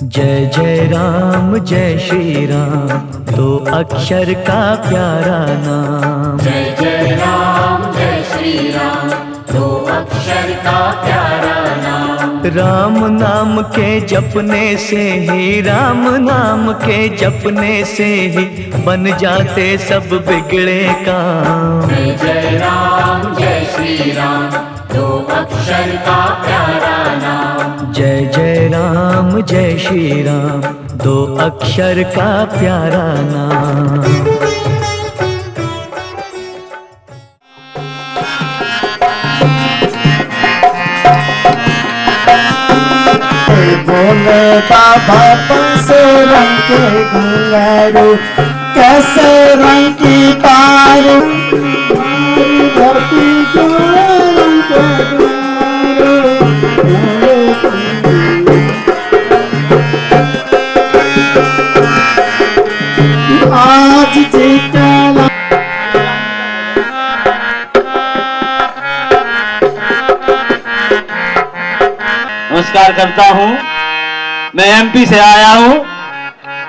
जय जय राम जय श्री राम, दो अक्षर का प्यारा नाम। जय जय राम जय श्री राम, दो अक्षर का प्यारा नाम। राम नाम के जपने से ही, राम नाम के जपने से ही बन जाते सब बिगड़े काम। जय जय राम जय श्री राम, दो अक्षर का प्यारा नाम। जय जय राम जय श्री राम, दो अक्षर का प्यारा नाम। बोले बाबा पंसे रंग के घुंघरू, कैसे रंग की पारू, धरती के रंग के घुंघरू। आज जीतना नमस्कार करता हूँ। मैं एमपी से आया हूँ,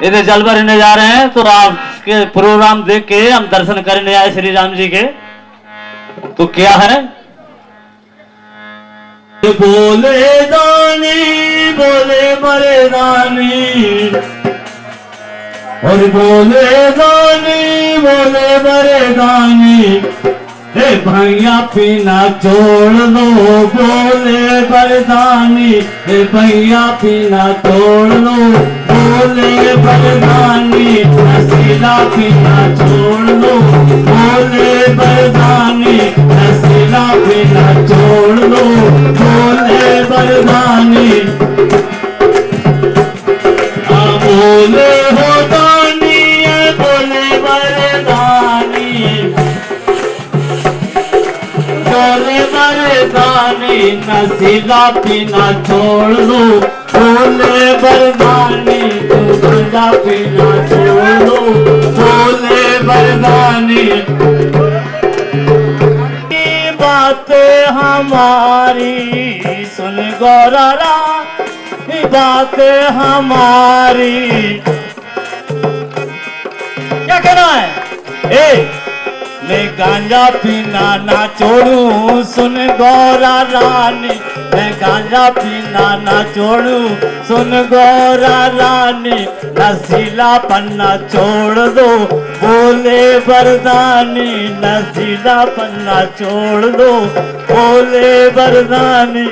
इधर जल भरने जा रहे हैं, तो राम के प्रोग्राम देख के हम दर्शन करने आए श्री राम जी के। तो क्या है, बोले दानी बोले मरे दानी, और बोले दानी बोले मरे दानी, हे भैया पीना छोड़ दो बोले बरदानी, हे भैया पीना छोड़ दो बोले बरदानी, नशीला पीना छोड़ दो बोले बरदानी, नशीला पीना छोड़ दो बोले बरदानी। बोले हो दानी बोले बरदानी, बोले बरदानी, नशीला पीना छोड़ दो बोले बरदानी, नशीला पीना छोड़ दो बोले बरदानी। ये बातें हमारी सुन गौरा, ये बातें हमारी, क्या कहना है? मैं गांजा पीना ना छोड़ू सुन गौरा रानी, मैं गांजा पीना ना छोड़ू सुन गौरा रानी, नशीला पन्ना छोड़ दो बोले बरदानी, नशीला पन्ना छोड़ दो बोले बरदानी।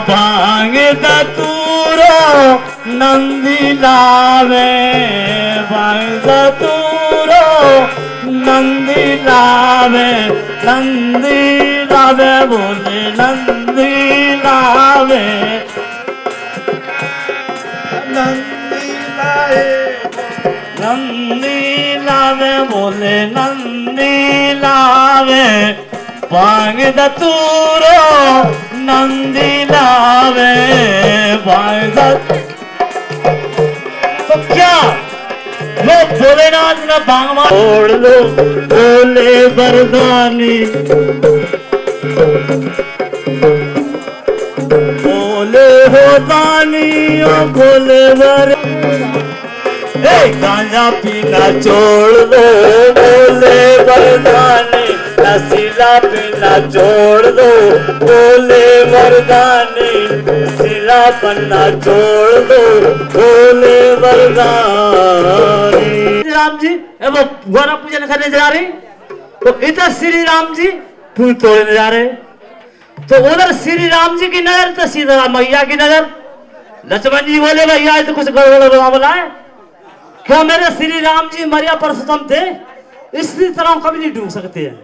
भांग दतूरो नंदी लावे, भांग दतूरो नंदी लावे, नंदी लावे बोले नंदी लावे, नंदी लावे, नंदी लावे बोले नंदी लावे, भांग दतूरो नंदी लावे, भांग। तो क्या वो भोलेनाथ ना भांग छोड़ लो बोले बरदानी, बोले हो दानी बोले बर, गांजा पीना छोड़ दो बोले बरदानी, नशीला पीना छोड़ दो बोले मर्दानी, नशीला पन्ना छोड़ दो बोले मर्दानी। राम जी वो गौरा पूजन करने जा रहे, तो इधर श्री राम जी फूल तोड़ने जा रहे, तो उधर श्री राम जी की नजर तो सीता मैया की नजर। लक्ष्मण जी बोले भैया तो कुछ गड़बड़ मामला है क्या? मेरे श्री राम जी मर्या परसोत्तम थे, इसी तरह कभी नहीं डूब सकते हैं,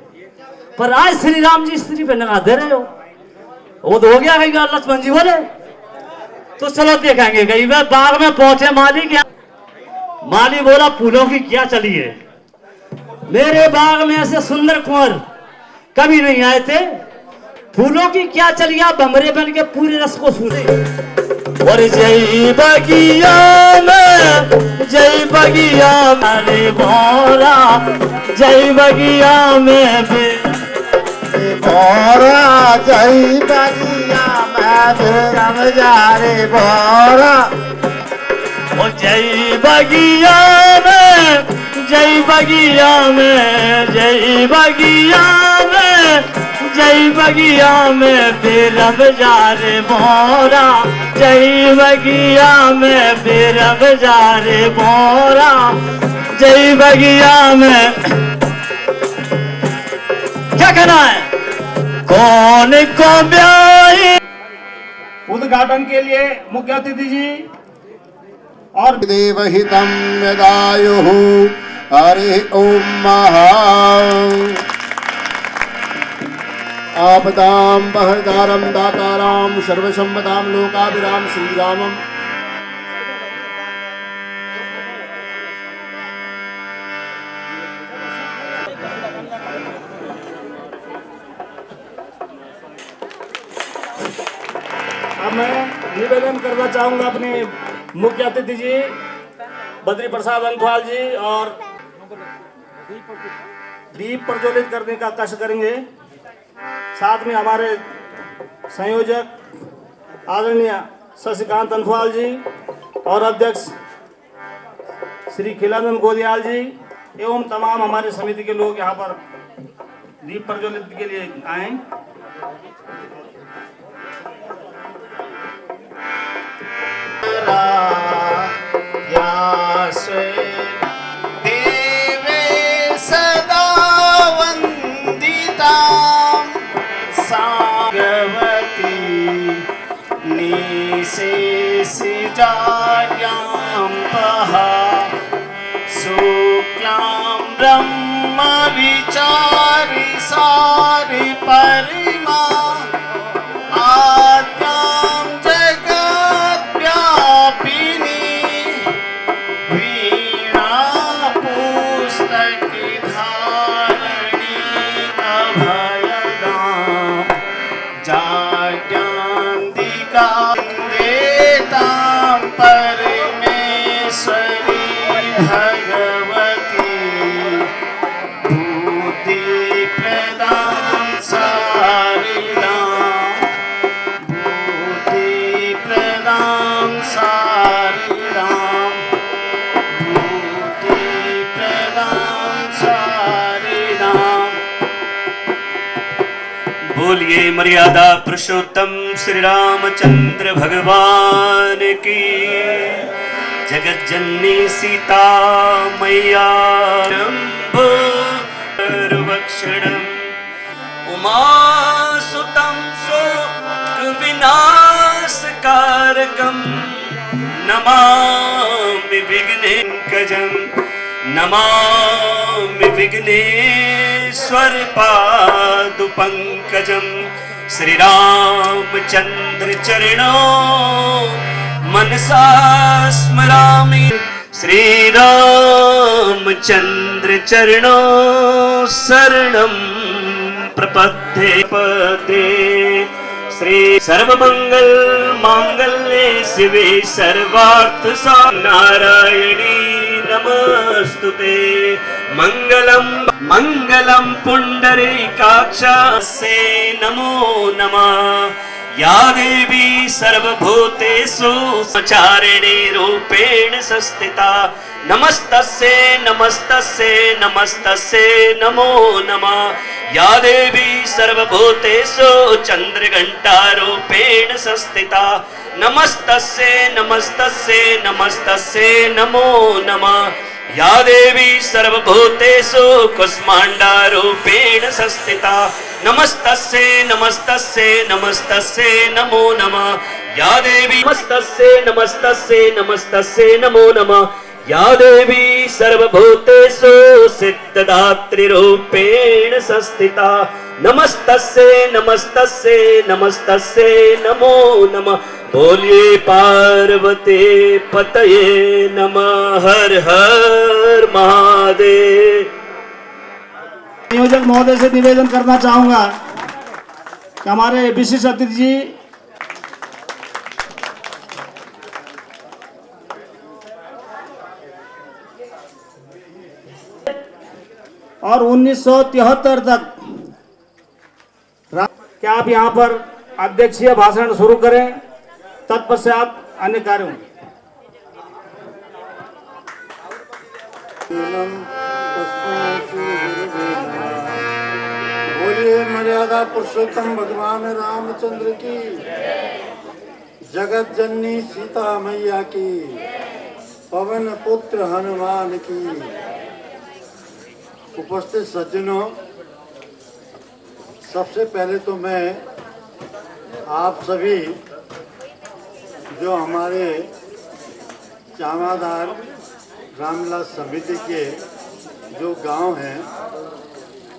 पर आज श्री राम जी स्त्री पे नगा दे रहे हो, वो तो हो गया कहीं। लक्ष्मण जी बोले तो चलो देखेंगे। कहीं वे बाग में पहुंचे, माली क्या, माली बोला फूलों की क्या चली है, मेरे बाग में ऐसे सुंदर कुंवर कभी नहीं आए थे, फूलों की क्या चलिया, भमरे बन के पूरे रस को सूखे। और जय बगिया में, जय बगिया मारे भोरा, जय बगिया में रे बोरा जय बगिया में फिरम जा रे बोरा ओ जय बगिया में जय बगिया में जय बगिया में जय बगिया में फिरम जा रे बोरा जय बगिया में फिरम जा रे बोरा जय बगिया में। क्या कहना है? कौन को ब्याही उद्घाटन के लिए मुख्य अतिथि जी और देवहितं यदायुः हरि ओम महा आपदां बहदारं दातारां सर्वसम्मतां लोकाभिराम श्रीरामम् अब मैं निवेदन करना चाहूंगा अपने मुख्य अतिथि जी बद्री प्रसाद अंथवाल जी और दीप प्रज्वलित करने का कष्ट करेंगे। साथ में हमारे संयोजक आदरणीय शशिकांत अंथवाल जी और अध्यक्ष श्री खिलानंद गोदियाल जी एवं तमाम हमारे समिति के लोग यहाँ पर दीप प्रज्वलित के लिए आए। देवे सदा वंदिता सागवती निशेषजायां पहा शुक्लां ब्रह्म विचारि सारि परिमा आद्यां जगद्व्यापिनी वीणा पुस्तक धारणी अभयदां जाड्यान्तिका देतां परमेश्वरी भगवती बुद्धिप्रदां सारिणां बुद्धिप्रदां सारिणां बुद्धिप्रदां सारिणां। बोलिए मर्यादा पुरुषोत्तम श्री रामचंद्र भगवान की। जगत जननी सीता मैया सर्वक्षणम उमासुतं शोक विनाशकारकं नमामि विघ्नेश्वरं नमामि विघ्नेश्वर पादुपंकजं। श्री रामचंद्र चरणों मनसा स्मरामि श्री रामचंद्र चरणों शरणं प्रपद्ये पदे। श्री सर्वमंगल मांगल्ये शिवे सर्वार्थ नारायणी नमस्तुते। मंगलम मंगलम पुंडरीकाक्षसे नमो नमः। या देवी सर्वभूतेषु सचारिणी रूपेण संस्थिता नमस्तस्यै नमस्तस्यै नमस्तस्यै नमो नमः। या देवी सर्वभूतेषु चंद्रघंटा रूपेण संस्थिता नमस्तस्यै नमस्तस्यै नमस्तस्यै नमो नमः। या देवी सर्वभूतेषु कुष्मांडा रूपेण संस्थिता नमस्तस्यै नमस्तस्यै नमस्तस्यै नमो नमः। या देवी नमस्तस्यै नमस्तस्यै नमस्तस्यै नमो नमः। या देवी सर्वभूतेषु सिद्धदात्री रूपेण संस्थिता नमस्तस्यै नमस्तस्यै नमस्तस्यै नमो नमः। बोलिए पार्वती पतये नमः। हर हर महादेव। संयोजक महोदय से निवेदन करना चाहूंगा कि हमारे विशिष्ट अतिथि जी और 1973 तक क्या आप यहाँ पर अध्यक्षीय भाषण शुरू करें, तत्पश्चात अन्य कार्य होंगे। बोलिए मर्यादा पुरुषोत्तम भगवान रामचंद्र की, जगत जननी सीता मैया की, पवन पुत्र हनुमान की। उपस्थित सज्जनों, सबसे पहले तो मैं आप सभी जो हमारे चामादार रामलीला समिति के जो गांव हैं,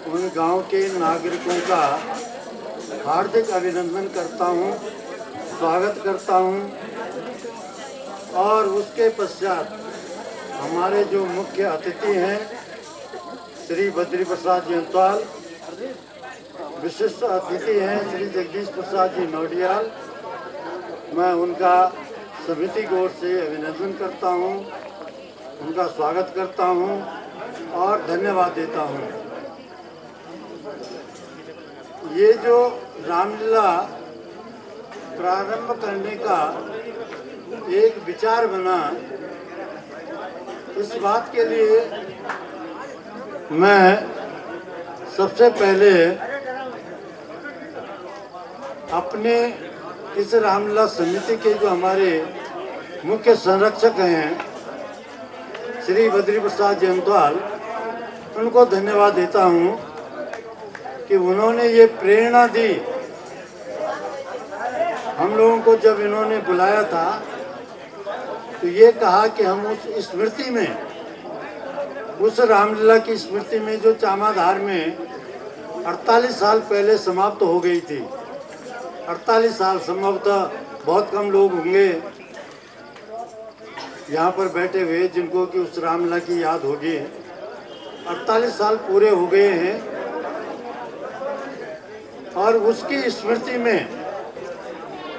उन गांव के नागरिकों का हार्दिक अभिनंदन करता हूं, स्वागत करता हूं। और उसके पश्चात हमारे जो मुख्य अतिथि हैं श्री बद्री प्रसाद जी अंतवाल, विशिष्ट अतिथि हैं श्री जगदीश प्रसाद जी नौडियाल, मैं उनका समिति की ओर से अभिनंदन करता हूं, उनका स्वागत करता हूं और धन्यवाद देता हूं। ये जो रामलीला प्रारंभ करने का एक विचार बना, इस बात के लिए मैं सबसे पहले अपने इस रामलीला समिति के जो हमारे मुख्य संरक्षक हैं श्री बद्री प्रसाद जी अंतवाल, उनको धन्यवाद देता हूं कि उन्होंने ये प्रेरणा दी। हम लोगों को जब इन्होंने बुलाया था तो ये कहा कि हम उस स्मृति में, उस रामलीला की स्मृति में जो चामाधार में 48 साल पहले समाप्त हो गई थी, 48 साल संभवतः बहुत कम लोग होंगे यहाँ पर बैठे हुए जिनको कि उस रामलीला की याद होगी। 48 साल पूरे हो गए हैं और उसकी स्मृति में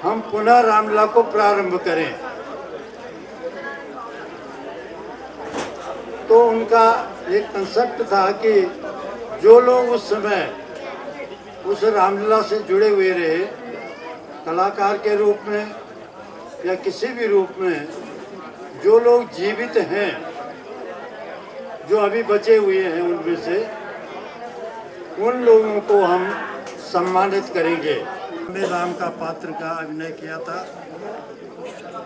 हम पुनः रामलीला को प्रारंभ करें। तो उनका एक कंसेप्ट था कि जो लोग उस समय उस रामलीला से जुड़े हुए रहे, कलाकार के रूप में या किसी भी रूप में, जो लोग जीवित हैं, जो अभी बचे हुए हैं, उनमें से उन लोगों को हम सम्मानित करेंगे। हमने राम का पात्र का अभिनय किया था।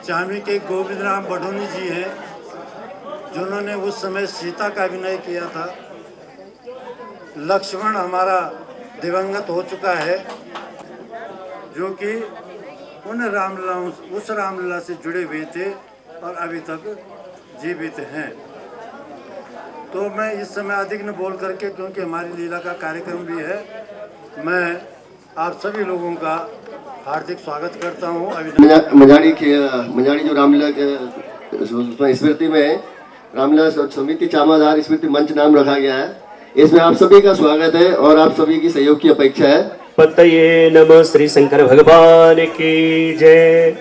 चामी के गोविंद राम बडोनी जी हैं जिन्होंने उस समय सीता का अभिनय किया था। लक्ष्मण हमारा दिवंगत हो चुका है, जो कि उन रामलीलाओं, उस रामलीला से जुड़े हुए थे और अभी तक जीवित हैं। तो मैं इस समय अधिक न बोल करके, क्योंकि हमारी लीला का कार्यक्रम भी है, मैं आप सभी लोगों का हार्दिक स्वागत करता हूँ। मजाड़ी जो रामलीला के स्मृति में रामलीला समिति चामाधार स्मृति मंच नाम रखा गया है, इसमें आप सभी का स्वागत है और आप सभी की सहयोग की अपेक्षा है। पतये नमः श्री शंकर भगवान की जय।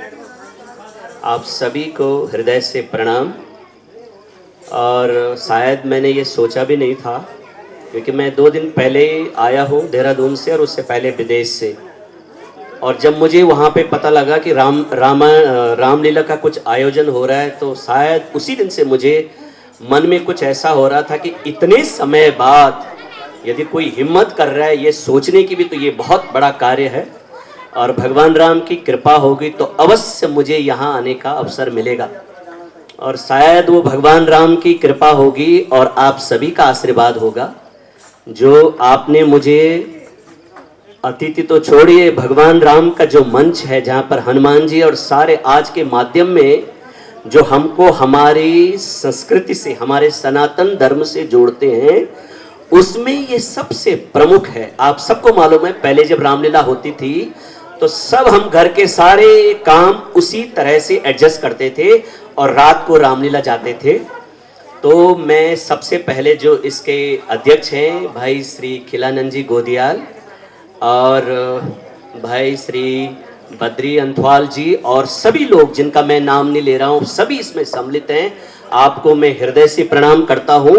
आप सभी को हृदय से प्रणाम। और शायद मैंने ये सोचा भी नहीं था, क्योंकि मैं 2 दिन पहले आया हूँ देहरादून से और उससे पहले विदेश से। और जब मुझे वहाँ पे पता लगा कि रामलीला का कुछ आयोजन हो रहा है, तो शायद उसी दिन से मुझे मन में कुछ ऐसा हो रहा था कि इतने समय बाद यदि कोई हिम्मत कर रहा है ये सोचने की भी, तो ये बहुत बड़ा कार्य है। और भगवान राम की कृपा होगी तो अवश्य मुझे यहाँ आने का अवसर मिलेगा। और शायद वो भगवान राम की कृपा होगी और आप सभी का आशीर्वाद होगा, जो आपने मुझे अतिथि तो छोड़िए, भगवान राम का जो मंच है जहाँ पर हनुमान जी और सारे आज के माध्यम में जो हमको हमारी संस्कृति से, हमारे सनातन धर्म से जोड़ते हैं, उसमें ये सबसे प्रमुख है। आप सबको मालूम है, पहले जब रामलीला होती थी तो सब हम घर के सारे काम उसी तरह से एडजस्ट करते थे और रात को रामलीला जाते थे। तो मैं सबसे पहले जो इसके अध्यक्ष हैं भाई श्री खिलानंद जी गोदियाल और भाई श्री बद्री अंथवाल जी और सभी लोग जिनका मैं नाम नहीं ले रहा हूँ, सभी इसमें सम्मिलित हैं, आपको मैं हृदय से प्रणाम करता हूँ।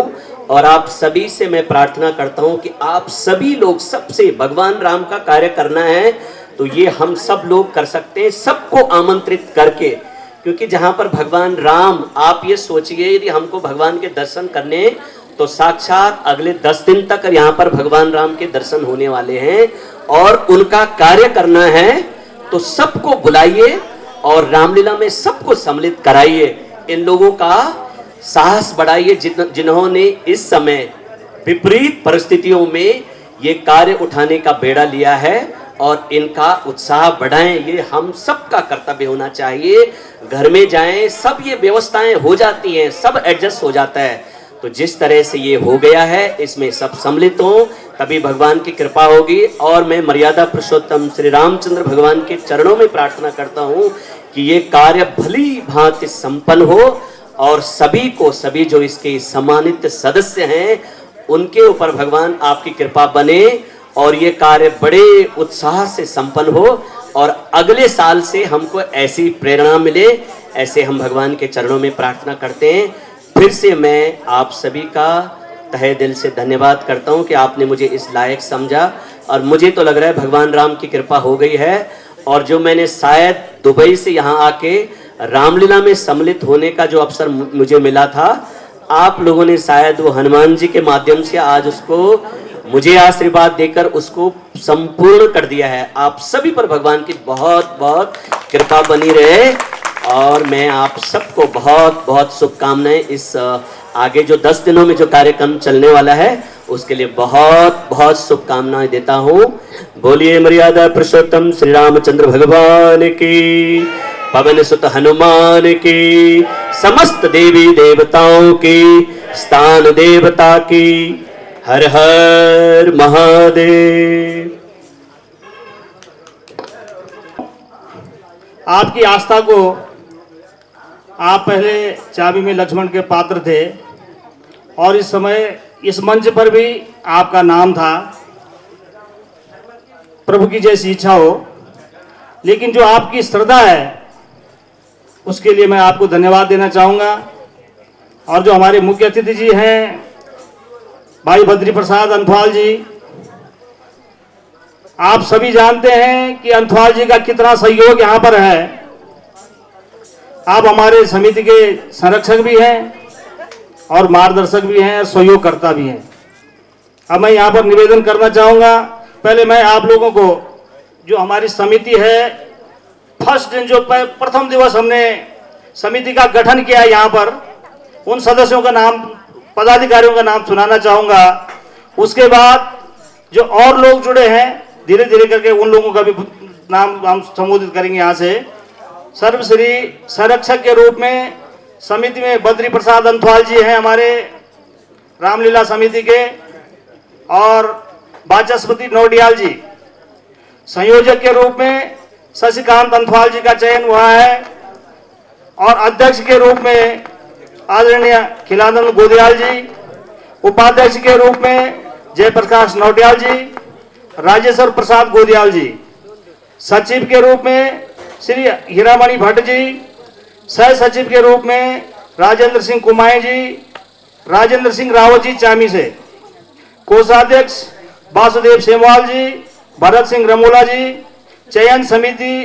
और आप सभी से मैं प्रार्थना करता हूं कि आप सभी लोग सबसे भगवान राम का कार्य करना है तो ये हम सब लोग कर सकते हैं, सबको आमंत्रित करके। क्योंकि जहां पर भगवान राम, आप ये सोचिए यदि हमको भगवान के दर्शन करने तो साक्षात अगले 10 दिन तक यहाँ पर भगवान राम के दर्शन होने वाले हैं और उनका कार्य करना है तो सबको बुलाइए और रामलीला में सबको सम्मिलित कराइए। इन लोगों का साहस बढ़ाइए जिन्होंने इस समय विपरीत परिस्थितियों में ये कार्य उठाने का बेड़ा लिया है, और इनका उत्साह बढ़ाएं। ये हम सबका कर्तव्य होना चाहिए। घर में जाएं, सब ये व्यवस्थाएं हो जाती हैं, सब एडजस्ट हो जाता है। तो जिस तरह से ये हो गया है इसमें सब सम्मिलित हो तभी भगवान की कृपा होगी। और मैं मर्यादा पुरुषोत्तम श्री रामचंद्र भगवान के चरणों में प्रार्थना करता हूँ कि ये कार्य भली भांति संपन्न हो और सभी को, सभी जो इसके सम्मानित सदस्य हैं उनके ऊपर भगवान आपकी कृपा बने और ये कार्य बड़े उत्साह से संपन्न हो और अगले साल से हमको ऐसी प्रेरणा मिले। ऐसे हम भगवान के चरणों में प्रार्थना करते हैं। फिर से मैं आप सभी का तहे दिल से धन्यवाद करता हूं कि आपने मुझे इस लायक समझा, और मुझे तो लग रहा है भगवान राम की कृपा हो गई है। और जो मैंने शायद दुबई से यहाँ आके रामलीला में सम्मिलित होने का जो अवसर मुझे मिला था, आप लोगों ने शायद वो हनुमान जी के माध्यम से आज उसको मुझे आशीर्वाद देकर उसको संपूर्ण कर दिया है। आप सभी पर भगवान की बहुत बहुत कृपा बनी रहे और मैं आप सबको बहुत बहुत शुभकामनाएं। इस आगे जो 10 दिनों में जो कार्यक्रम चलने वाला है उसके लिए बहुत बहुत शुभकामनाएं देता हूँ। बोलिए मर्यादा पुरुषोत्तम श्री रामचंद्र भगवान की, पवन सुत हनुमान की, समस्त देवी देवताओं की, स्थान देवता की, हर हर महादेव। आपकी आस्था को, आप पहले चाबी में लक्ष्मण के पात्र थे और इस समय इस मंच पर भी आपका नाम था। प्रभु की जैसी इच्छा हो, लेकिन जो आपकी श्रद्धा है उसके लिए मैं आपको धन्यवाद देना चाहूँगा। और जो हमारे मुख्य अतिथि जी हैं भाई बद्री प्रसाद अंथवाल जी, आप सभी जानते हैं कि अंथवाल जी का कितना सहयोग यहाँ पर है। आप हमारे समिति के संरक्षक भी हैं और मार्गदर्शक भी हैं, सहयोगकर्ता भी हैं। अब मैं यहाँ पर निवेदन करना चाहूँगा, पहले मैं आप लोगों को, जो हमारी समिति है, फर्स्ट दिन जो प्रथम दिवस हमने समिति का गठन किया यहाँ पर, उन सदस्यों का नाम, पदाधिकारियों का नाम सुनाना चाहूँगा। उसके बाद जो और लोग जुड़े हैं धीरे धीरे करके उन लोगों का भी नाम हम संबोधित करेंगे। यहाँ से सर्वश्री संरक्षक के रूप में समिति में बद्री प्रसाद अंथवाल जी हैं हमारे रामलीला समिति के, और वाचस्पति नोडियाल जी। संयोजक के रूप में शशिकांत अंथवाल जी का चयन हुआ है, और अध्यक्ष के रूप में आदरणीय खिलानंद गोदियाल जी, उपाध्यक्ष के रूप में जयप्रकाश नोडियाल जी, राजेश्वर प्रसाद गोदियाल जी, सचिव के रूप में श्री हीरामणि भट्ट जी, सह सचिव के रूप में राजेंद्र सिंह कुमाई जी, राजेंद्र सिंह रावत जी चामी से, कोषाध्यक्ष वासुदेव सेमवाल जी, भरत सिंह रमोला जी, चयन समिति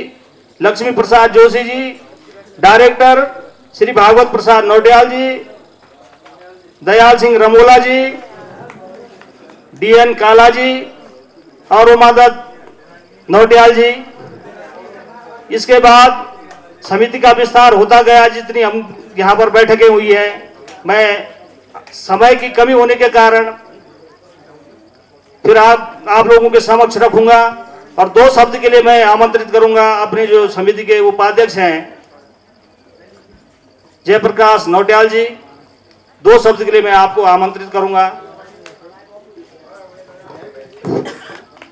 लक्ष्मी प्रसाद जोशी जी, डायरेक्टर श्री भागवत प्रसाद नोडियाल जी, दयाल सिंह रमोला जी, DN काला जी और उमादत्त नोडियाल जी। इसके बाद समिति का विस्तार होता गया। जितनी हम यहाँ पर बैठकें हुई है, मैं समय की कमी होने के कारण फिर आप लोगों के समक्ष रखूंगा, और 2 शब्द के लिए मैं आमंत्रित करूंगा अपने जो समिति के उपाध्यक्ष हैं जयप्रकाश नोडियाल जी। 2 शब्द के लिए मैं आपको आमंत्रित करूंगा।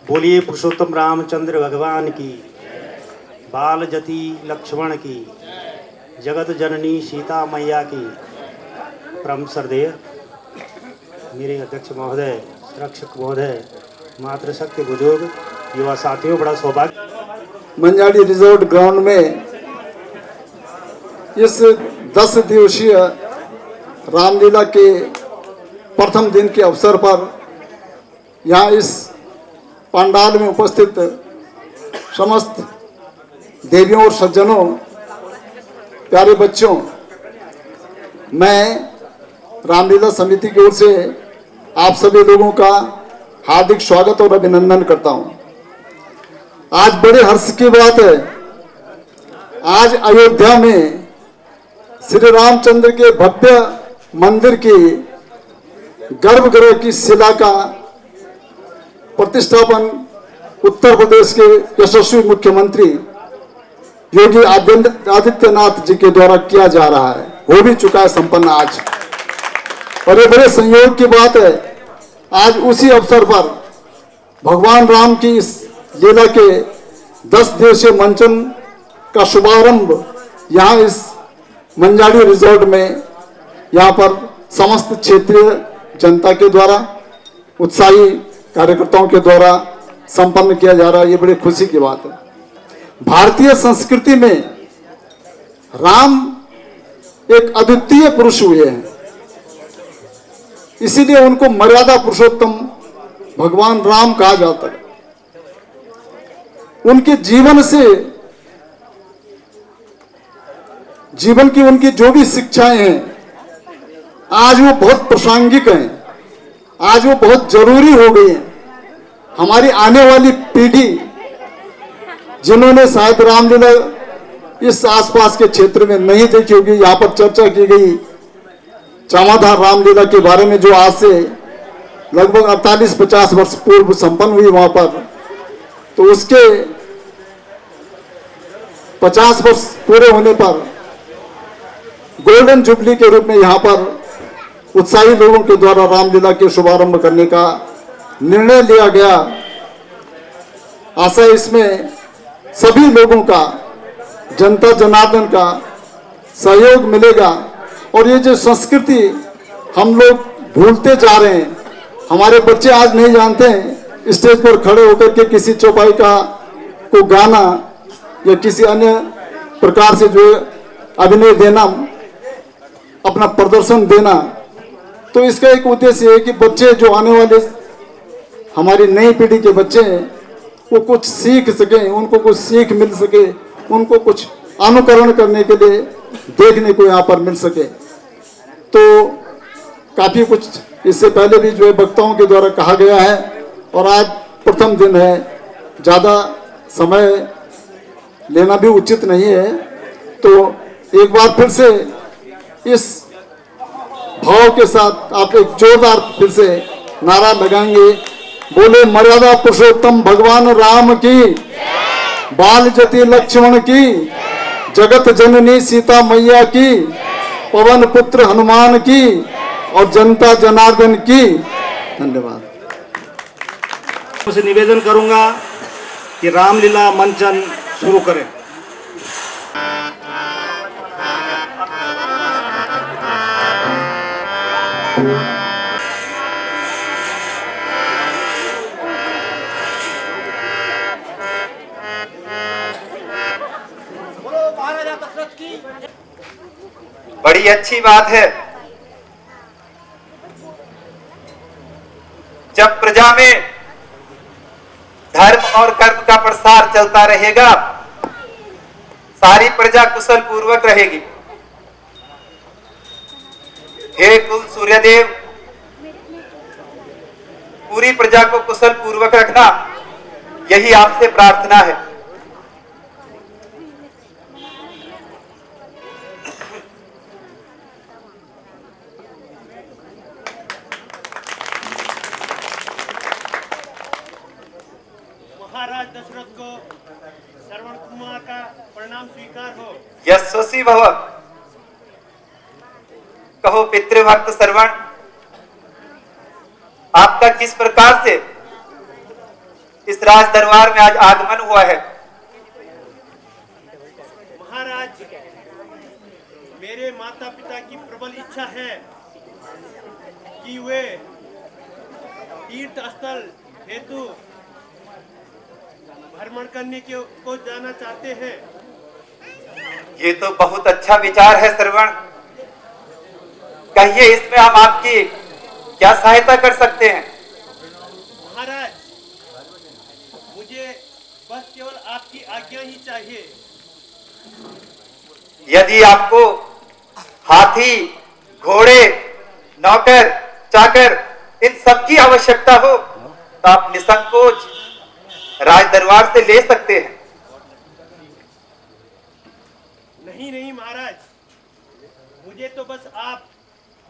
बोलिए पुरुषोत्तम रामचंद्र भगवान की, बाल जति लक्ष्मण की, जगत जननी सीता मैया की। परम श्रद्धेय मेरे अध्यक्ष महोदय, रक्षक महोदय, मातृशक्ति बुजुर्ग, युवा साथियों, बड़ा सौभाग्य। मंजाड़ी रिजोर्ट ग्राउंड में इस 10 दिवसीय रामलीला के प्रथम दिन के अवसर पर यहाँ इस पंडाल में उपस्थित समस्त देवियों और सज्जनों, प्यारे बच्चों, मैं रामलीला समिति की ओर से आप सभी लोगों का हार्दिक स्वागत और अभिनंदन करता हूं। आज बड़े हर्ष की बात है, आज अयोध्या में श्री रामचंद्र के भव्य मंदिर की गर्भगृह की शिला का प्रतिष्ठापन उत्तर प्रदेश के यशस्वी मुख्यमंत्री योगी आदित्यनाथ जी के द्वारा किया जा रहा है, हो भी चुका है संपन्न आज। और ये बड़े संयोग की बात है, आज उसी अवसर पर भगवान राम की इस लीला के 10 दिवसीय मंचन का शुभारंभ यहाँ इस मंजाड़ी रिजॉर्ट में यहाँ पर समस्त क्षेत्रीय जनता के द्वारा, उत्साही कार्यकर्ताओं के द्वारा संपन्न किया जा रहा है। ये बड़ी खुशी की बात है। भारतीय संस्कृति में राम एक अद्वितीय पुरुष हुए हैं, इसीलिए उनको मर्यादा पुरुषोत्तम भगवान राम कहा जाता है। उनके जीवन से, जीवन की उनकी जो भी शिक्षाएं हैं आज वो बहुत प्रासंगिक हैं, आज वो बहुत जरूरी हो गई हैं। हमारी आने वाली पीढ़ी जिन्होंने शायद रामलीला इस आसपास के क्षेत्र में नहीं देखी होगी, यहाँ पर चर्चा की गई चामाधार रामलीला के बारे में जो आज से लगभग 48-50 वर्ष पूर्व संपन्न हुई वहां पर, तो उसके 50 वर्ष पूरे होने पर गोल्डन जुबली के रूप में यहाँ पर उत्साही लोगों के द्वारा रामलीला के शुभारंभ करने का निर्णय लिया गया। आशा इसमें सभी लोगों का, जनता जनार्दन का सहयोग मिलेगा। और ये जो संस्कृति हम लोग भूलते जा रहे हैं, हमारे बच्चे आज नहीं जानते हैं स्टेज पर खड़े होकर के किसी चौपाई का को गाना या किसी अन्य प्रकार से जो अभिनय देना, अपना प्रदर्शन देना। तो इसका एक उद्देश्य है कि बच्चे जो आने वाले हमारी नई पीढ़ी के बच्चे हैं वो कुछ सीख सकें, उनको कुछ सीख मिल सके, उनको कुछ अनुकरण करने के लिए देखने को यहाँ पर मिल सके। तो काफी कुछ इससे पहले भी जो है वक्ताओं के द्वारा कहा गया है और आज प्रथम दिन है, ज़्यादा समय लेना भी उचित नहीं है। तो एक बार फिर से इस भाव के साथ आप एक जोरदार फिर से नारा लगाएंगे, बोले मर्यादा पुरुषोत्तम भगवान राम की, बाल जति लक्ष्मण की, जगत जननी सीता मैया की, पवन पुत्र हनुमान की और जनता जनार्दन की। धन्यवाद। उसे निवेदन करूंगा कि रामलीला मंचन शुरू करें। बड़ी अच्छी बात है, जब प्रजा में धर्म और कर्म का प्रसार चलता रहेगा, सारी प्रजा कुशल पूर्वक रहेगी। हे कुल सूर्यदेव, पूरी प्रजा को कुशल पूर्वक रखना, यही आपसे प्रार्थना है। महाराज दशरथ को श्रवण कुमार का प्रणाम स्वीकार हो। यशस्वी भव। कहो पितृभक्त श्रवण, आपका किस प्रकार से इस राज दरबार में आज आगमन हुआ है? महाराज, मेरे माता पिता की प्रबल इच्छा है कि वे तीर्थ स्थल हेतु भ्रमण करने को जाना चाहते हैं। ये तो बहुत अच्छा विचार है श्रवण। कहिए, इसमें हम आपकी क्या सहायता कर सकते हैं? महाराज, मुझे बस केवल आपकी आज्ञा ही चाहिए। यदि आपको हाथी, घोड़े, नौकर, चाकर इन सब की आवश्यकता हो तो आप निसंकोच राज दरबार से ले सकते हैं। नहीं नहीं महाराज, मुझे तो बस आप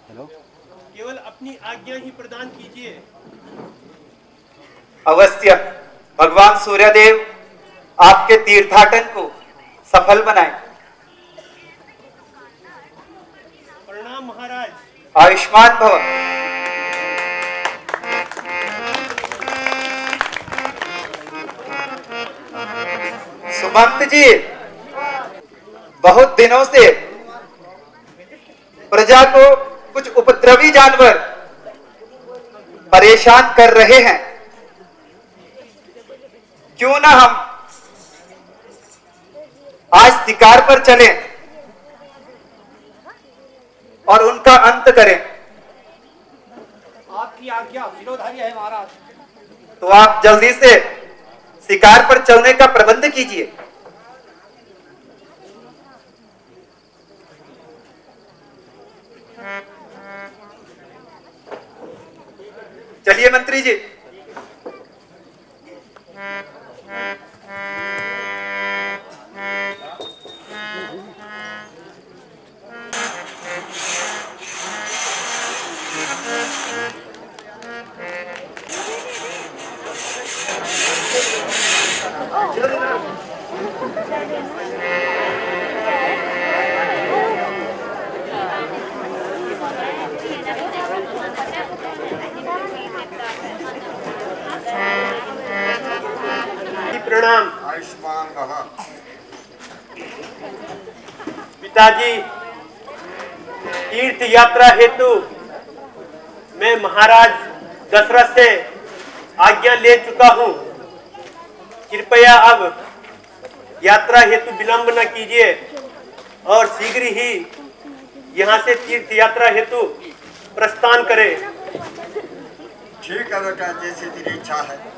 केवल अपनी आज्ञा ही प्रदान कीजिए। अवश्य भगवान सूर्यदेव आपके तीर्थाटन को सफल बनाए। प्रणाम महाराज। आयुष्मान भव। सुमंत जी, बहुत दिनों से प्रजा को कुछ उपद्रवी जानवर परेशान कर रहे हैं। क्यों ना हम आज शिकार पर चलें और उनका अंत करें। आपकी आज्ञा शिरोधार्य है महाराज। तो आप जल्दी से शिकार पर चलने का प्रबंध कीजिए। चलिए मंत्री जी। प्रणाम। आयुष्मान भव। पिताजी, तीर्थ यात्रा हेतु मैं महाराज दशरथ से आज्ञा ले चुका हूँ। कृपया अब यात्रा हेतु विलंब न कीजिए और शीघ्र ही यहाँ से तीर्थ यात्रा हेतु प्रस्थान करें। ठीक है बेटा, जैसे तेरी इच्छा है।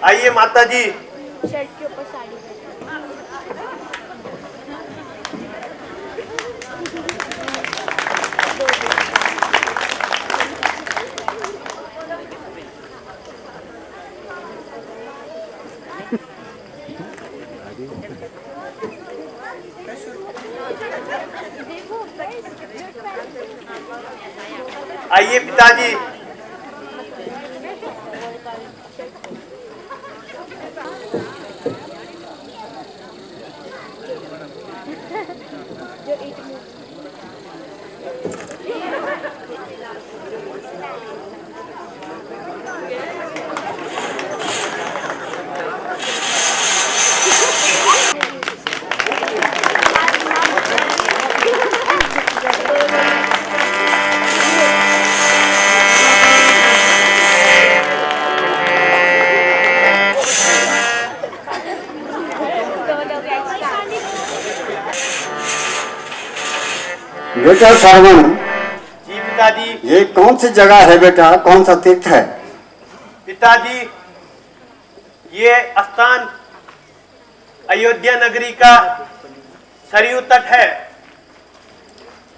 आइए माता जी। शर्ट के ऊपर साड़ी। आइए पिताजी। बेटा श्रवण, जी पिताजी। ये कौन सी जगह है बेटा, कौन सा तीर्थ है? पिताजी, ये स्थान अयोध्या नगरी का सरयू तट है।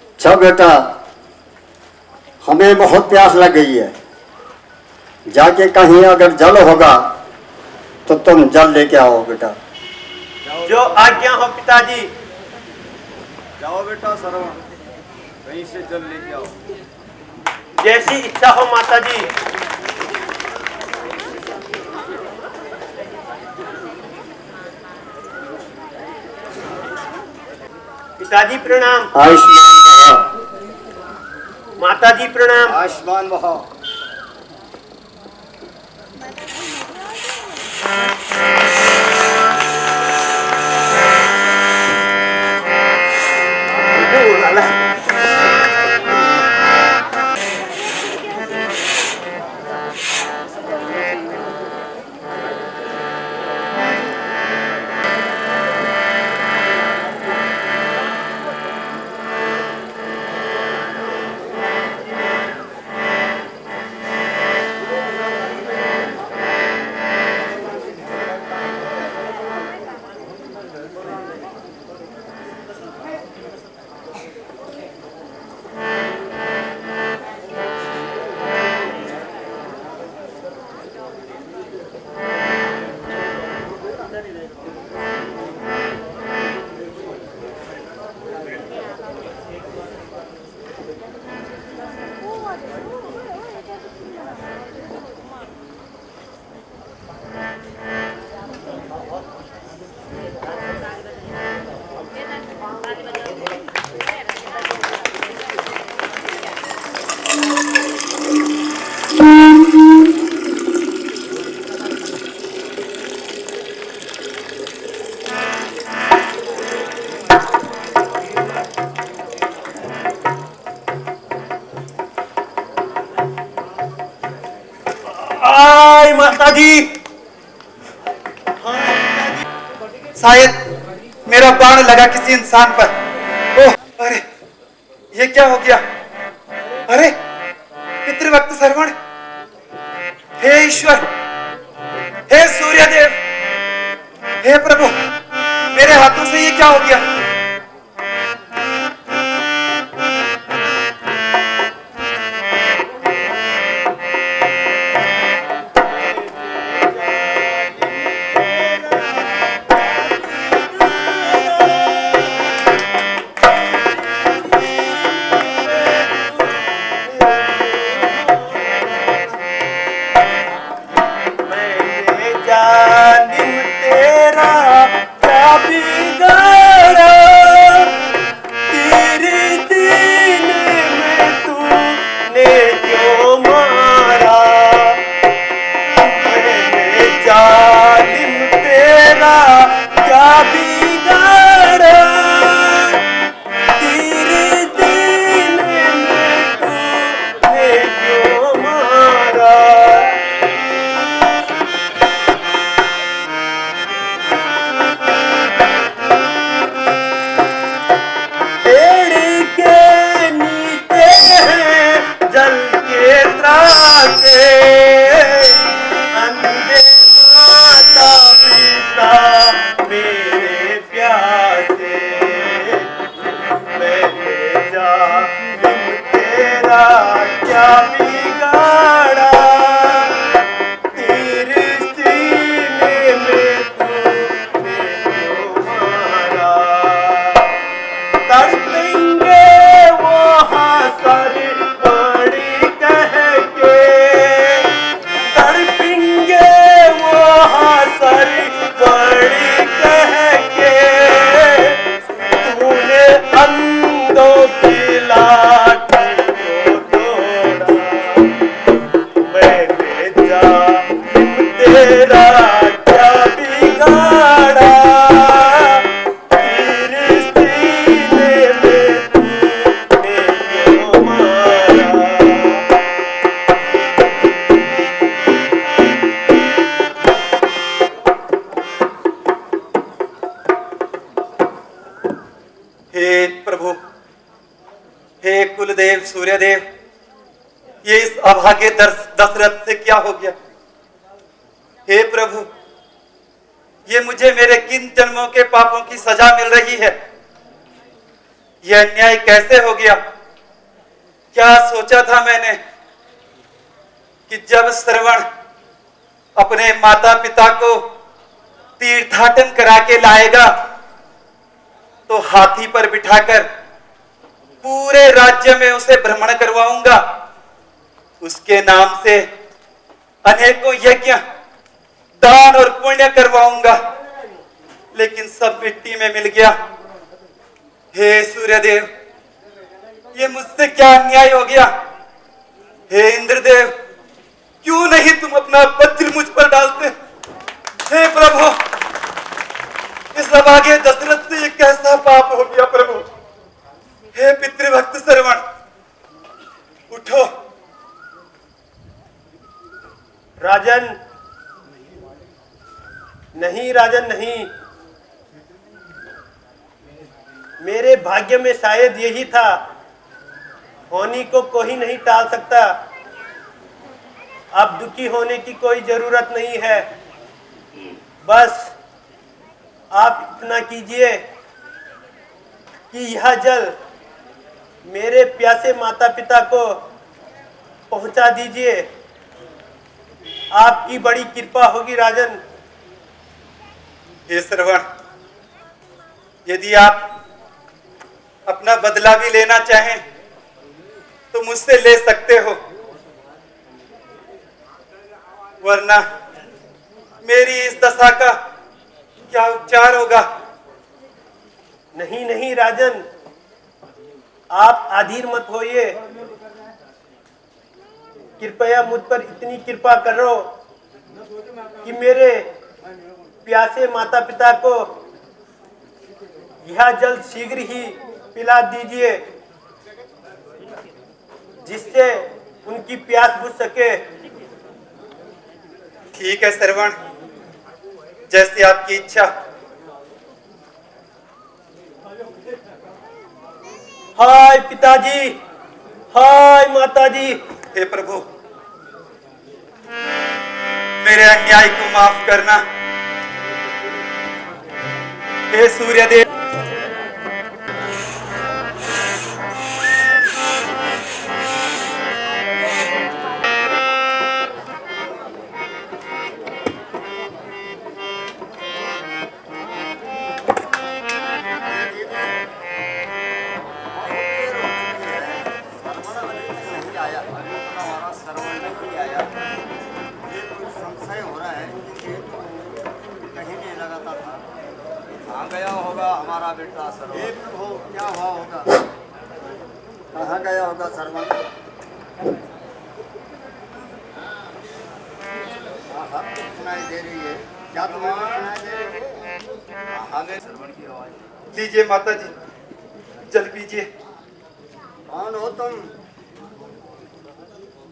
अच्छा बेटा, हमें बहुत प्यास लग गई है। जाके कहीं अगर जल होगा तो तुम जल लेके आओ बेटा। जो आज्ञा हो पिताजी। जाओ बेटा श्रवण, कहीं से जल लेके आओ। जैसी इच्छा हो माता जी। पिताजी प्रणाम। आयुष्मान भव। माता जी प्रणाम। आयुष्मान भव। आय माता जी, शायद मेरा बाण लगा किसी इंसान पर। ओह, अरे ये क्या हो गया? अरे पितृवक्त श्रवण, हे ईश्वर, हे सूर्यदेव, हे प्रभु, मेरे हाथों से ये क्या हो गया? हे प्रभु, हे कुलदेव सूर्यदेव, ये इस अभागे दशरथ से क्या हो गया? हे प्रभु, ये मुझे मेरे किन जन्मों के पापों की सजा मिल रही है? यह अन्याय कैसे हो गया? क्या सोचा था मैंने कि जब श्रवण अपने माता पिता को तीर्थाटन करा के लाएगा तो हाथी पर बिठाकर पूरे राज्य में उसे भ्रमण करवाऊंगा, उसके नाम से अनेकों यज्ञ, दान और पुण्य करवाऊंगा, लेकिन सब मिट्टी में मिल गया। हे सूर्यदेव, ये मुझसे क्या अन्याय हो गया। हे इंद्रदेव, क्यों नहीं तुम अपना वज्र मुझ पर डालते। हे प्रभु, इस अभागे दशरथ से ये कैसा पाप हो गया प्रभु। हे पितृभक्त श्रवण, उठो। राजन, नहीं राजन नहीं, मेरे भाग्य में शायद यही था। होनी को कोई नहीं टाल सकता। अब दुखी होने की कोई जरूरत नहीं है। बस आप इतना कीजिए कि यह जल मेरे प्यासे माता पिता को पहुंचा दीजिए। आपकी बड़ी कृपा होगी राजन। हे श्रवण, यदि आप अपना बदला भी लेना चाहें तो मुझसे ले सकते हो, वरना मेरी इस दशा का क्या उपचार होगा। नहीं नहीं राजन, आप अधीर मत होइए। कृपया मुझ पर इतनी कृपा करो कि मेरे प्यासे माता पिता को यह जल शीघ्र ही पिला दीजिए, जिससे उनकी प्यास बुझ सके। ठीक है श्रवण, जैसी आपकी इच्छा। हाय पिताजी, हाय माताजी। हे प्रभु, मेरे अन्याय को माफ करना। हे सूर्यदेव, हमारा बेटा सरवण हो, क्या हुआ होगा, कहाँ गया होगा सरवण। सुनाई दे रही है, क्या तुम्हें सुनाई दे रही है। हमें सरवण की आवाज। लीजिए माता जी, जल पीजिए। कौन हो तुम?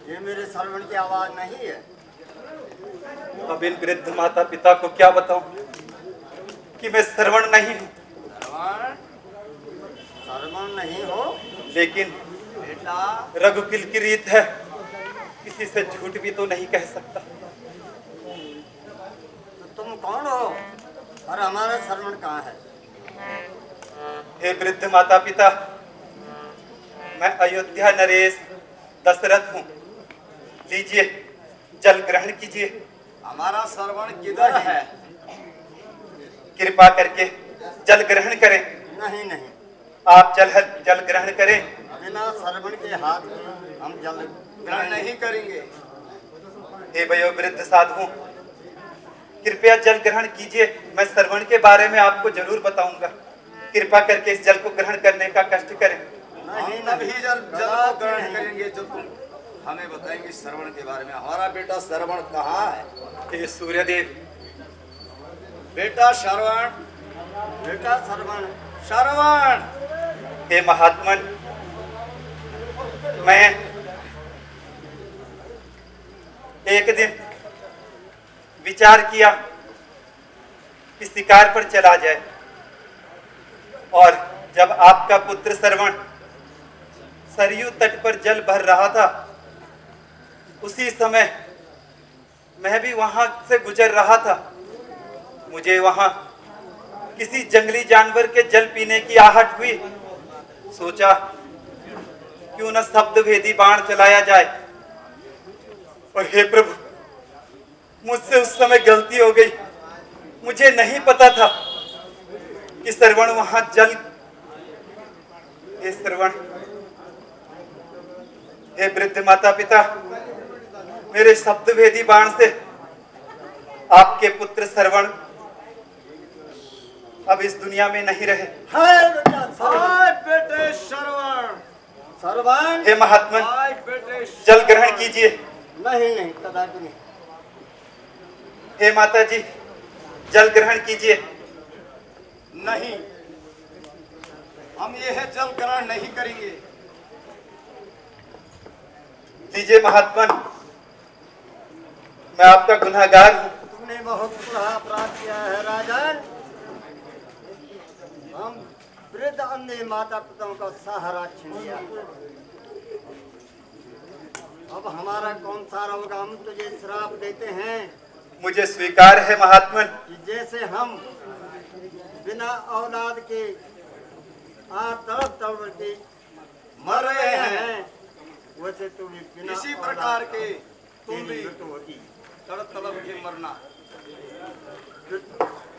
ये मेरे सरवण की आवाज नहीं है। अब इन वृद्ध माता पिता को क्या बताऊं कि मैं श्रवण नहीं हूं। सरवण नहीं हो, लेकिन बेटा रघुकुल की रीत है, किसी से झूठ भी तो नहीं कह सकता। तो तुम कौन हो और हमारा सरवण कहाँ है? हे वृद्ध माता पिता, मैं अयोध्या नरेश दशरथ हूँ। लीजिए, जल ग्रहण कीजिए। हमारा सरवण किधर है? कृपा करके जल ग्रहण करें। नहीं नहीं, आप जल ग्रहण करें। बिना सरवण के हाथ में हम जल ग्रहण नहीं करेंगे। हे वयोवृद्ध साधु, कृपया जल ग्रहण कीजिए। मैं श्रवण के बारे में आपको जरूर बताऊंगा। कृपा करके इस जल को ग्रहण करने का कष्ट करें। नहीं तभी जल को ग्रहण करेंगे जब तुम हमें बताएंगे श्रवण के बारे में। हमारा बेटा श्रवण कहाँ है? हे सूर्यदेव, बेटा श्रवण, बेटा श्रवण, श्रवण। हे महात्मन, मैं एक दिन विचार किया कि शिकार पर चला जाए, और जब आपका पुत्र श्रवण सरयू तट पर जल भर रहा था, उसी समय मैं भी वहां से गुजर रहा था। मुझे वहां किसी जंगली जानवर के जल पीने की आहट हुई। सोचा क्यों न शब्द भेदी बाण चलाया जाए। और हे प्रभु, मुझसे उस समय गलती हो गई। मुझे नहीं पता था कि श्रवण वहां जल। हे श्रवण, हे वृद्ध माता पिता, मेरे शब्द भेदी बाण से आपके पुत्र श्रवण अब इस दुनिया में नहीं रहे। हाय बेटा, हाय बेटे श्रवण, सर्वान हे महात्मन, जल ग्रहण कीजिए। नहीं नहीं, कदापि नहीं। हे माता जी, जल ग्रहण कीजिए। नहीं, हम यह जल ग्रहण नहीं करेंगे। लीजिए महात्मन, मैं आपका गुनहगार हूँ। तुमने बहुत बड़ा अपराध किया है राजन। हम वृद्ध अन्य माता पिताओं का सहारा छीन लिया। अब हमारा कौन सा होगा? हम तुझे श्राप देते हैं। मुझे स्वीकार है महात्मन। कि जैसे हम बिना औलाद के तड़प तड़प के मर रहे हैं, वैसे तू भी बिना इसी प्रकार के तुम भी तड़प तड़प के मरना।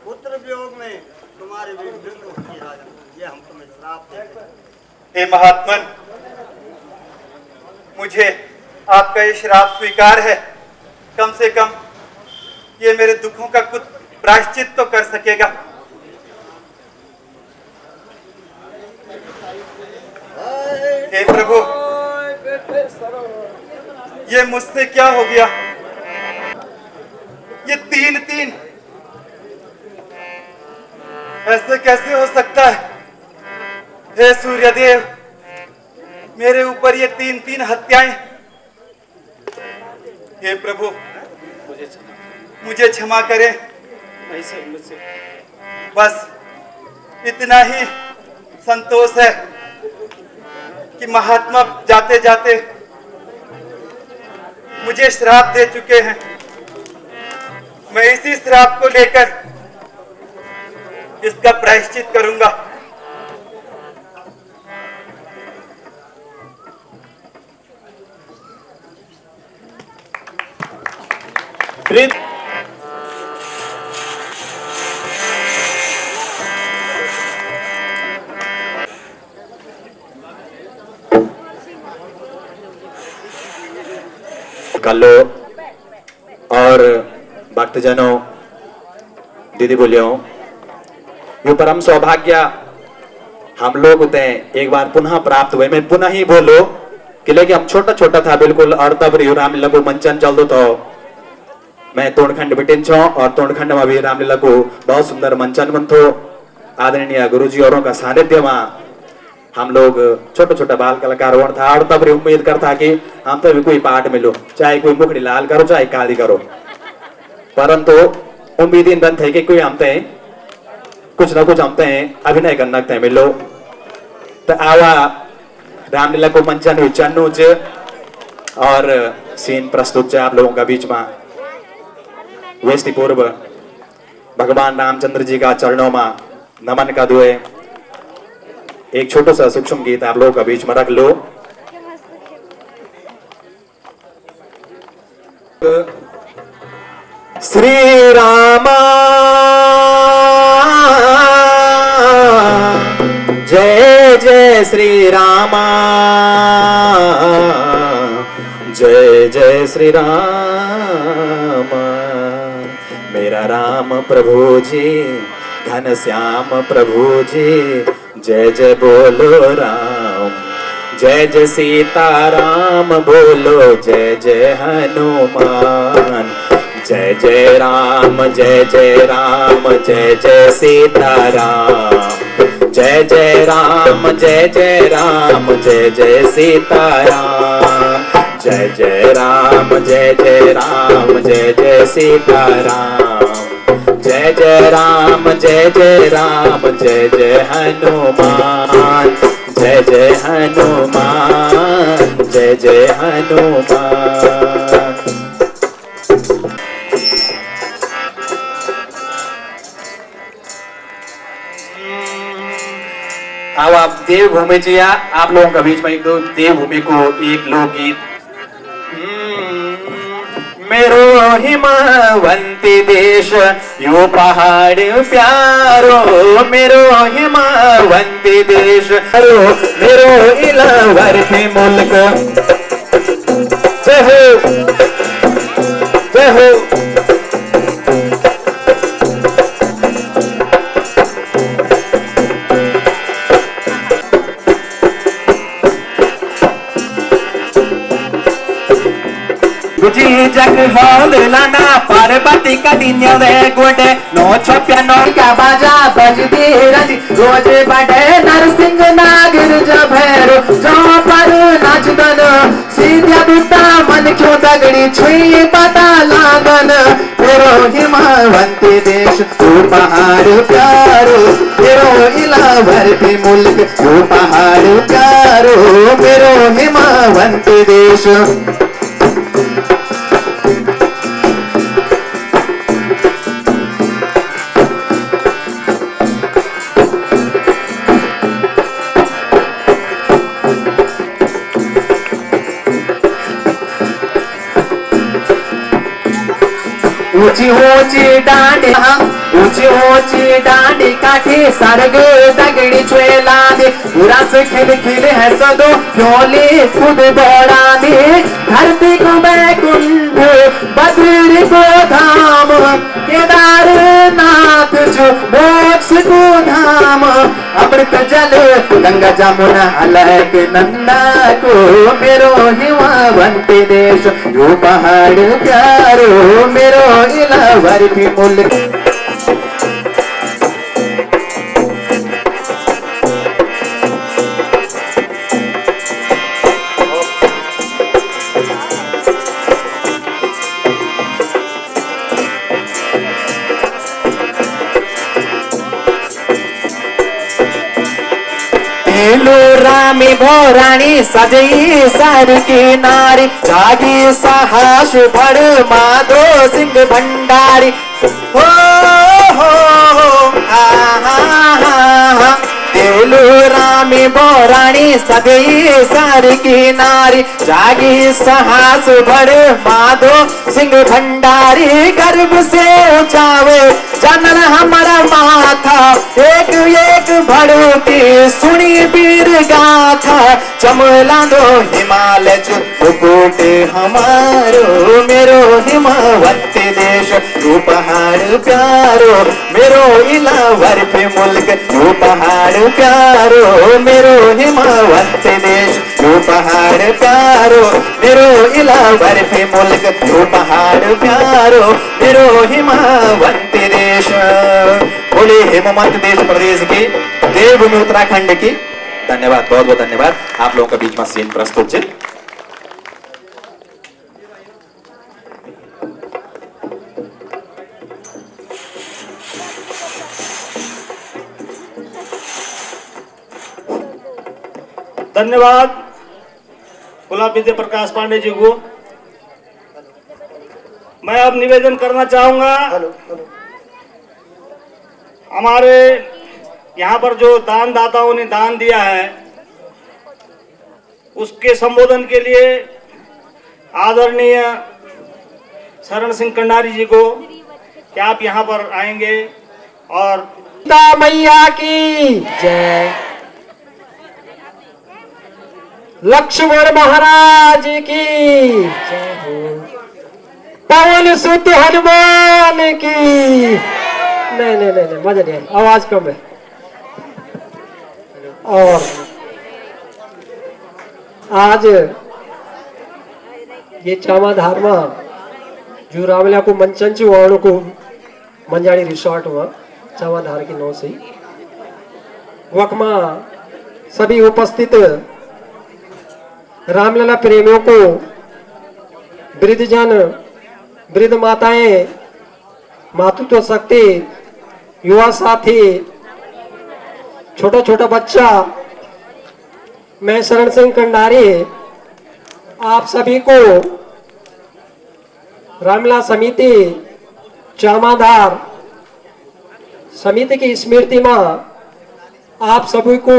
पुत्र वियोग में तुम्हारे भी मृत्यु होगी राजन। ये हम तुम्हें श्राप देते हैं। हे महात्मन, मुझे आपका ये श्राप स्वीकार है। कम से कम ये मेरे दुखों का कुछ प्रायश्चित तो कर सकेगा। हे प्रभु, ये मुझसे क्या हो गया? ये तीन ऐसे कैसे हो सकता है? हे सूर्यदेव, मेरे ऊपर ये तीन हत्याएं। हे प्रभु, मुझे क्षमा करें। बस इतना ही संतोष है कि महात्मा जाते जाते मुझे श्राप दे चुके हैं। मैं इसी श्राप को लेकर इसका प्रायश्चित करूंगा। कलो और भक्तजनों, दीदी बोलियो, ये परम सौभाग्य हम लोग होते हैं एक बार पुनः प्राप्त हुए। मैं पुनः ही बोलो कि लेकिन हम छोटा था बिल्कुल, और तब रामलीला को मंचन चल दो। तो मैं तोड़खंड बिटिन छो और तोड़खंड में भी रामलीला को बहुत सुंदर मंचन बनतो। आदरणीय गुरुजी औरों का सानिध्य में हम लोग छोटा बाल कलाकार हुआ था, और तब उम्मीद करता कि हम तो भी कोई पाठ मिलो, चाहे कोई मुखड़ी लाल करो चाहे काली करो, परंतु उम्मीद इन बन थे कि कोई हमते कुछ ना कुछ हमते अभिनय करना थे मिलो। तो आवा रामलीला को मंचन हुई चन्नूज और सीन प्रस्तुत है आप लोगों का बीच में। वेस्ती पूर्व भगवान रामचंद्र जी का चरणों में नमन का दुए एक छोटा सा सूक्ष्म गीत आप लोगों का बीच में रख लो। श्री रामा जय जय श्री रामा, जय जय श्री राम। मेरा राम प्रभु जी, घन श्याम प्रभु जी, जय जय बोलो राम। जय जय सीता राम बोलो, जय जय हनुमान। जय जय राम, जय जय राम, जय जय सीता राम। जय जय राम, जय जय राम, जय जय सीता राम। जय जय राम, जय जय राम, जय जय सीता राम। जय जय राम, जय जय राम, जय जय हनुमान। जय जय हनुमान, जय जय हनुमान। अब आप देवभूमि जी, आप लोगों के बीच में एक दो देवभूमि को एक लोकगीत। मेरो हिमवंती देश यो पहाड़ प्यारो, मेरो हिमवंती देश मेरो इलावर्ती मुल्क। जय हो जय हो। जग होल लाना पार्वती का दिन्यो दे गोटे नो छप्या नो का बाजा बजती रजी रोज बड़े नरसिंह नागिर जभैरो जो पर नाचदन सीधा दुता मन क्यों दगड़ी छुई पता लागन मेरो हिमावंती देश तू पहाड़ प्यारो मेरो इलावरती मुल्क तू पहाड़ प्यारो मेरो हिमावंती देश ऊंची ऊंची डांडी काठी सरग दगड़ी चुएला दे उरास खिल खिल है सदो फ्योली खुद दौड़ा दे धरती को बैकुंठ बद्री को धाम केदारनाथ जो मोक्ष को धाम अमृत जल गंगा जमुना अलग नंदा को मेरो हिमावंती देश जो पहाड़ प्यारो मेरो इलावरती मुल्क रामी भोराणी सजई सर किनारी जागी साहस भर माधो सिंह भंडारी हो हा हा हा देलू रामी बोराणी सजई सर किनारी जागी साहस भर माधो सिंह भंडारी गर्भ से उचावे जनन हमारा माथा एक एक भड़ती सुनी वीर गाथा चमला दो हिमालय चुपोटे हमारो मेरो हिमावती देश तू पहाड़ प्यारो मेरो इलावरती मुल्क तू पहाड़ प्यारो मेरो हिमावती देश तू पहाड़ प्यारो मेरो इलावरती मुल्क तू पहाड़ प्यारो मेरो हिमावती देश। बोले हेमवंत देश प्रदेश की देवभूमि उत्तराखंड की धन्यवाद, बहुत बहुत धन्यवाद। आप लोगों का बीच में सीन प्रस्तुत है। धन्यवाद गुलाब विद्या प्रकाश पांडे जी को। मैं अब निवेदन करना चाहूंगा हमारे यहाँ पर जो दानदाताओं ने दान दिया है उसके संबोधन के लिए आदरणीय शरण सिंह कंडारी जी को क्या आप यहाँ पर आएंगे और सीता मैया की जय, लक्ष्मण महाराज की जय हो, पवन सुत हनुमान की। नहीं नहीं नहीं मजा नहीं, आवाज कम है। और आज ये चामाधार में जो रामला को मंचन वाणों को मंजाड़ी रिसोर्ट हुआ चामाधार की नौ से वकमा सभी उपस्थित रामलला प्रेमियों को, वृद्धजन, वृद्ध माताएं, मातृत्व शक्ति, युवा साथी, छोटा छोटा बच्चा, मैं शरण सिंह कंडारी आप सभी को रामलला समिति चामाधार समिति की स्मृति में आप सभी को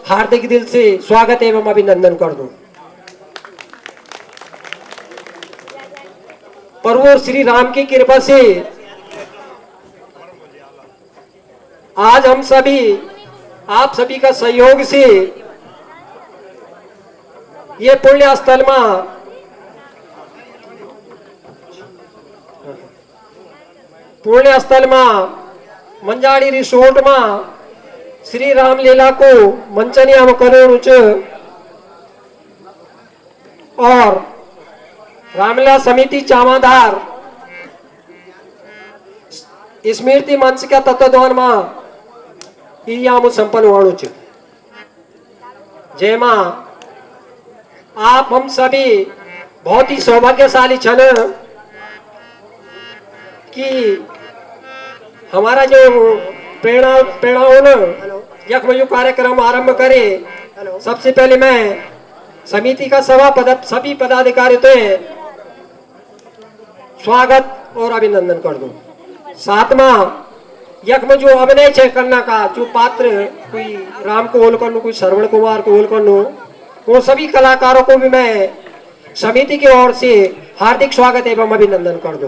हार्दिक दिल से स्वागत एवं अभिनंदन कर दूं। प्रभु श्री राम की कृपा से आज हम सभी आप सभी का सहयोग से ये पुण्य स्थल में मंजाड़ी रिसोर्ट में श्री राम लीला को मंचनिया में करोड़ और रामलीला समिति चामाधार स्मृति मंच का तत्वधान में यामु संपन्न होणु छे, जेमा आप हम सभी बहुत ही सौभाग्यशाली छन कि हमारा जो प्रेरणा यख में जो कार्यक्रम आरंभ करे। सबसे पहले मैं समिति का सभी पदाधिकारी से स्वागत और अभिनंदन कर दूं। साथ में यख में जो अभिनय छे करना का जो पात्र, कोई राम को ओल करनु, कोई श्रवण कुमार को ओल करनु, वो सभी कलाकारों को भी मैं समिति की ओर से हार्दिक स्वागत एवं अभिनंदन कर दूं।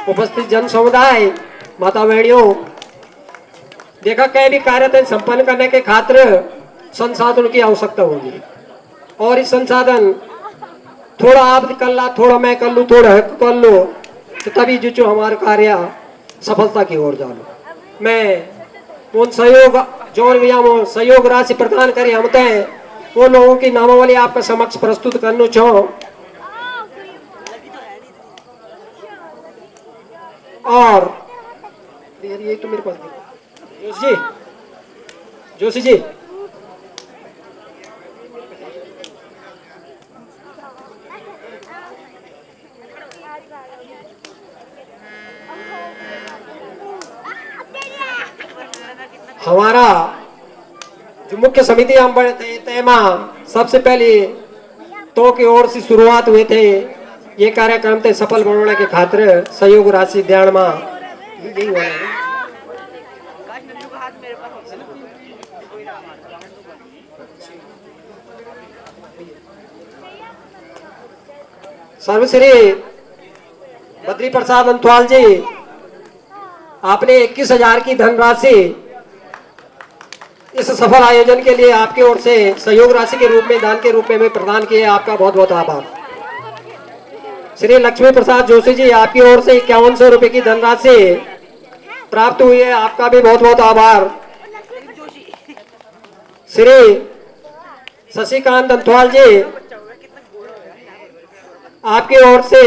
उपस्थित जन समुदाय, माता बहनियों, देखा कहीं भी कार्य संपन्न करने के खातिर संसाधन की आवश्यकता होगी और इस संसाधन थोड़ा आप कर ला, थोड़ा मैं कर लूँ, थोड़ा कर लो, तो तभी जो हमारा कार्य सफलता की ओर जानो। मैं उन सहयोग जो भी हम सहयोग राशि प्रदान करें हम तय वो लोगों की नामावली आपका समक्ष प्रस्तुत करना चाहो। और ये तो मेरे पास जोशी जी हमारा जो मुख्य समिति हम बढ़ते तेमा सबसे पहले तो की ओर से शुरुआत हुए थे। ये कार्यक्रम थे सफल बनाने के खातिर सहयोग राशि देण में यही हो रहा है। सर्वश्री बद्री प्रसाद अंथवाल जी, आपने 21,000 की धनराशि इस सफल आयोजन के लिए आपकी ओर से सहयोग राशि के रूप में, दान के रूप में प्रदान किए। आपका बहुत बहुत आभार। श्री लक्ष्मी प्रसाद जोशी जी, आपकी ओर से 5100 रुपए की धनराशि प्राप्त हुई है। आपका भी बहुत बहुत आभार। श्री शशिकांत अंथवाल जी, आपकी ओर से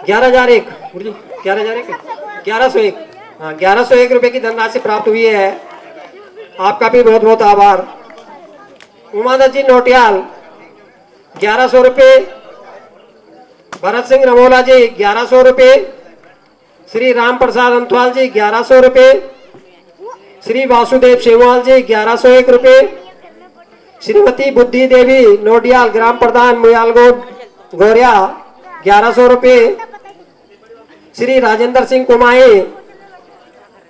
1101 रुपए की धनराशि प्राप्त हुई है। आपका भी बहुत बहुत आभार। उमादत्त जी नोटियाल 1100 रुपए, भरत सिंह रमोला जी 1100 रुपए, श्री राम प्रसाद अंथवाल जी 1100 रुपए, श्री वासुदेव सेवाल जी 1101 रुपए, श्रीमती बुद्धि देवी नोटियाल ग्राम प्रधान मुयालगोड गोरिया 1100 रुपए, श्री राजेंद्र सिंह कुमाई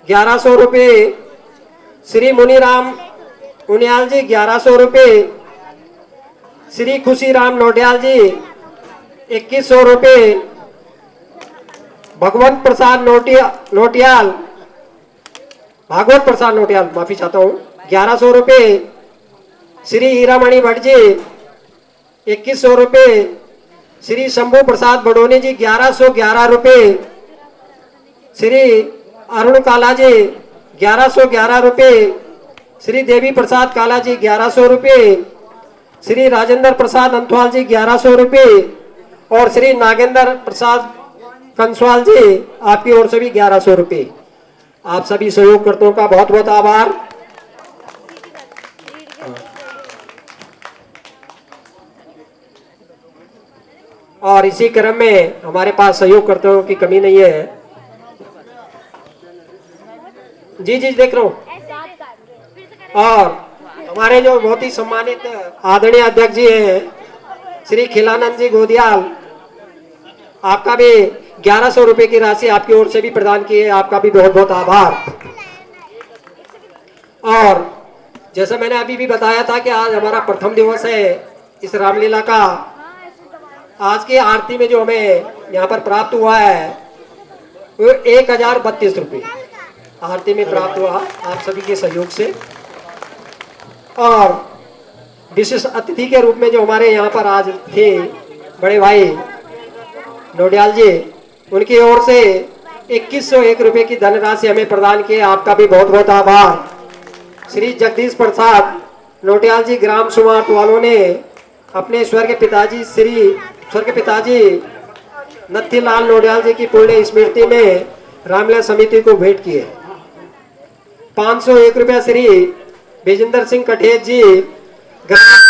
1100 रुपए, श्री मुनीराम उनियाल जी 1100 रुपए, श्री खुशी राम नोटियाल जी 2100 रुपए, भागवत प्रसाद नोटियाल माफी चाहता हूँ 1100 रुपए, श्री हीरामणि भट्ट जी 2100 रुपए, श्री शंभू प्रसाद बडोनी जी 1111 रुपए, श्री अरुण काला जी 1111 रुपए, श्री देवी प्रसाद काला जी 1100 रुपए, श्री राजेंद्र प्रसाद अंथवाल जी 1100 रुपए और श्री नागेंद्र प्रसाद कंसवाल जी आपकी ओर से भी 1100 रुपए। आप सभी सहयोगकर्ताओं का बहुत बहुत आभार। और इसी क्रम में हमारे पास सहयोगकर्ताओं की कमी नहीं है। जी देख रहा हूँ। और हमारे जो बहुत ही सम्मानित आदरणीय अध्यक्ष जी हैं श्री खिलानंद जी गोदियाल, आपका भी 1100 रुपए की राशि आपकी ओर से भी प्रदान की है। आपका भी बहुत बहुत आभार। और जैसा मैंने अभी भी बताया था कि आज हमारा प्रथम दिवस है इस रामलीला का। आज की आरती में जो हमें यहाँ पर प्राप्त हुआ है वो 1032 रुपये आरती में प्राप्त हुआ आप सभी के सहयोग से। और विशेष अतिथि के रूप में जो हमारे यहाँ पर आज थे बड़े भाई नोडियाल जी, उनकी ओर से 2101 रुपये की धनराशि हमें प्रदान किए। आपका भी बहुत बहुत आभार। श्री जगदीश प्रसाद नोटियाल जी ग्राम सुमाट वालों ने अपने स्वर्गीय पिताजी नत्थीलाल नोडियाल जी की पुण्य स्मृति में रामलीला समिति को भेंट किए। 501 रुपया श्री विजेंद्र सिंह कठेत जी ग्राम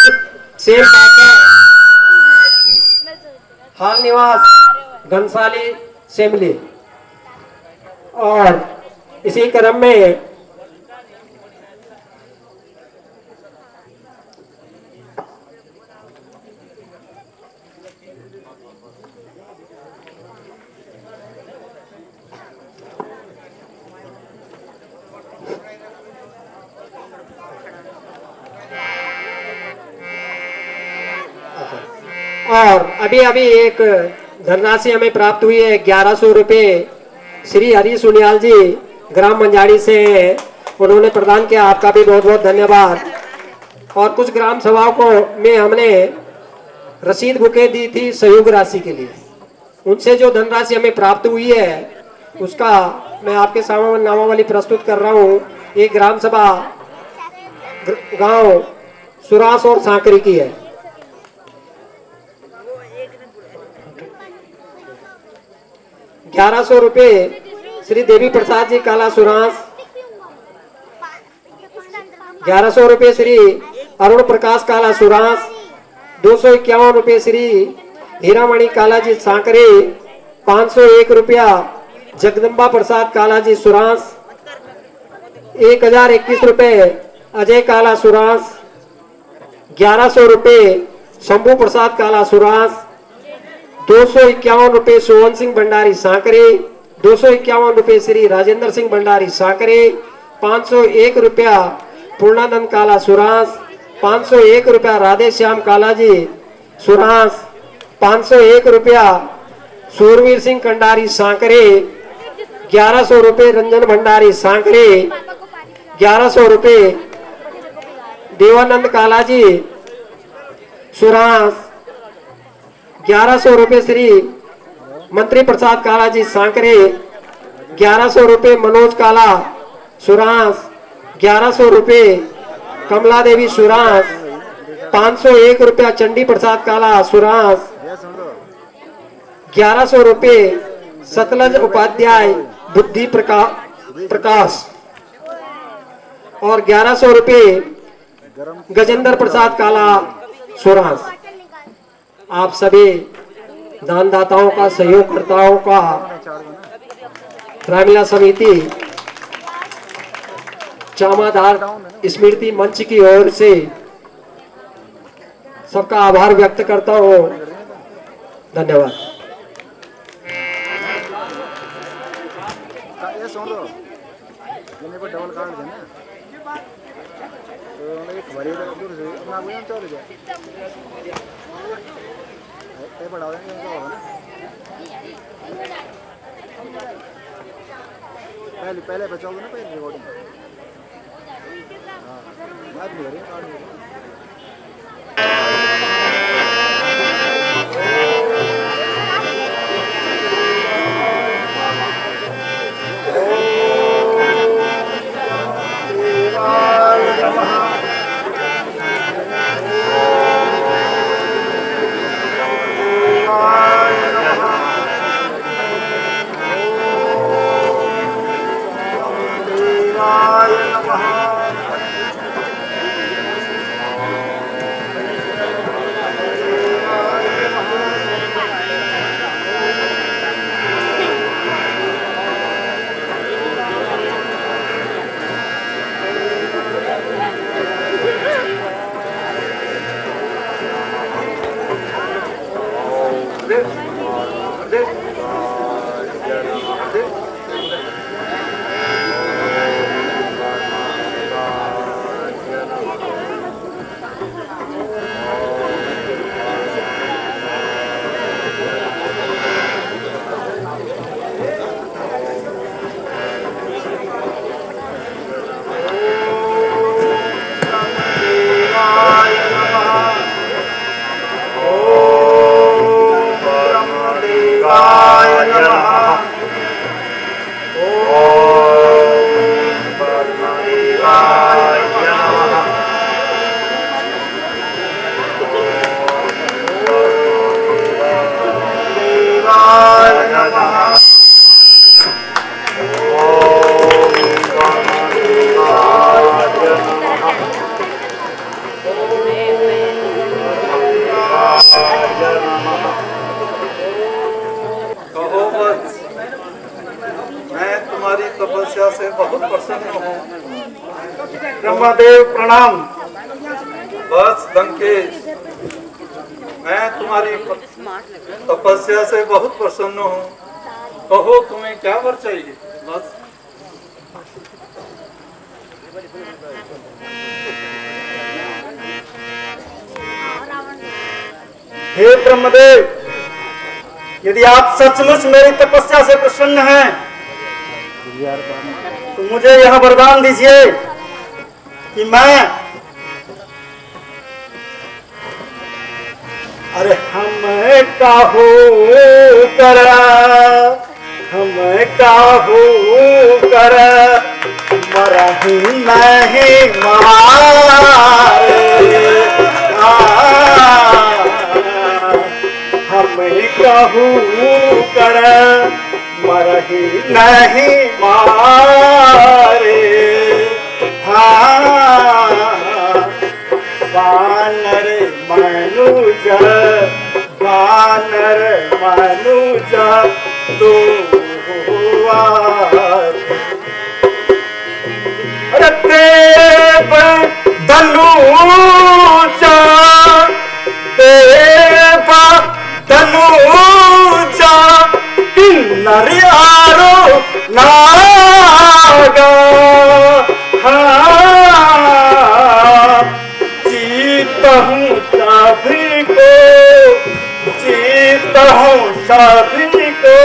सेल हाल निवास घनसाली सेमली। और इसी क्रम में और अभी एक धनराशि हमें प्राप्त हुई है 1100 रुपये श्री हरी सुनियाल जी ग्राम मंजाड़ी से उन्होंने प्रदान किया। आपका भी बहुत बहुत धन्यवाद। और कुछ ग्राम सभाओं को में हमने रसीद बुकें दी थी सहयोग राशि के लिए, उनसे जो धनराशि हमें प्राप्त हुई है उसका मैं आपके सामने नामावली प्रस्तुत कर रहा हूँ। एक ग्राम सभा गांव सुरास और सांकरी की है। ₹1100 श्री देवी प्रसाद जी काला सुरास। 1100 रुपये श्री अरुण प्रकाश काला सुरास। 251 रुपये श्री हीरामणि काला जी सांकरे। 501 रुपया जगदम्बा प्रसाद काला जी सुरास। 1021 रुपये अजय काला सुरास। 1100 रुपये शंभू प्रसाद काला सुरास। 251 रुपये सोहन सिंह भंडारी सांकरे। 251 रुपये श्री राजेंद्र सिंह भंडारी सांकरे। 501 रुपया पूर्णानंद काला सुरास। 501 रुपया राधे श्याम काला जी सुरास। 501 रुपया सूरवीर सिंह कंडारी सांकरे। 1100 रुपये रंजन भंडारी सांकरे। 1100 रुपये देवानंद काला जी सुरास। 1100 रुपये श्री मंत्री प्रसाद काला जी सांकरे। 1100 रुपये मनोज काला सुरास। 1100 रुपये कमला देवी सुरास। 501 रुपया चंडी प्रसाद काला सुरास। 1100 रुपये सतलज उपाध्याय बुद्धि प्रकाश। और 1100 रुपये गजेंद्र प्रसाद काला सुरास। आप सभी दानदाताओं का, सहयोगकर्ताओं का रामलीला समिति चामाधार स्मृति मंच की ओर से सबका आभार व्यक्त करता हूँ। धन्यवाद। पहले बचाओगे ना पहले रिकॉर्डिंग। हाँ याद नहीं करें कार्ड में। से बहुत प्रसन्न हूँ। ब्रह्मदेव प्रणाम। बस लंकेश, मैं तुम्हारी तपस्या से बहुत प्रसन्न हूँ। कहो तुम्हें क्या वर चाहिए? बस हे ब्रह्मदेव, यदि आप सचमुच मेरी तपस्या से प्रसन्न हैं तो मुझे यह वरदान दीजिए कि मैं अरे हम काहू कर मरही नहीं मारे हम कहू कर मरही नहीं मारे बानर मनुज तू अरे देव धनुजा किन्नर आरो नागा जीता हूँ सभी को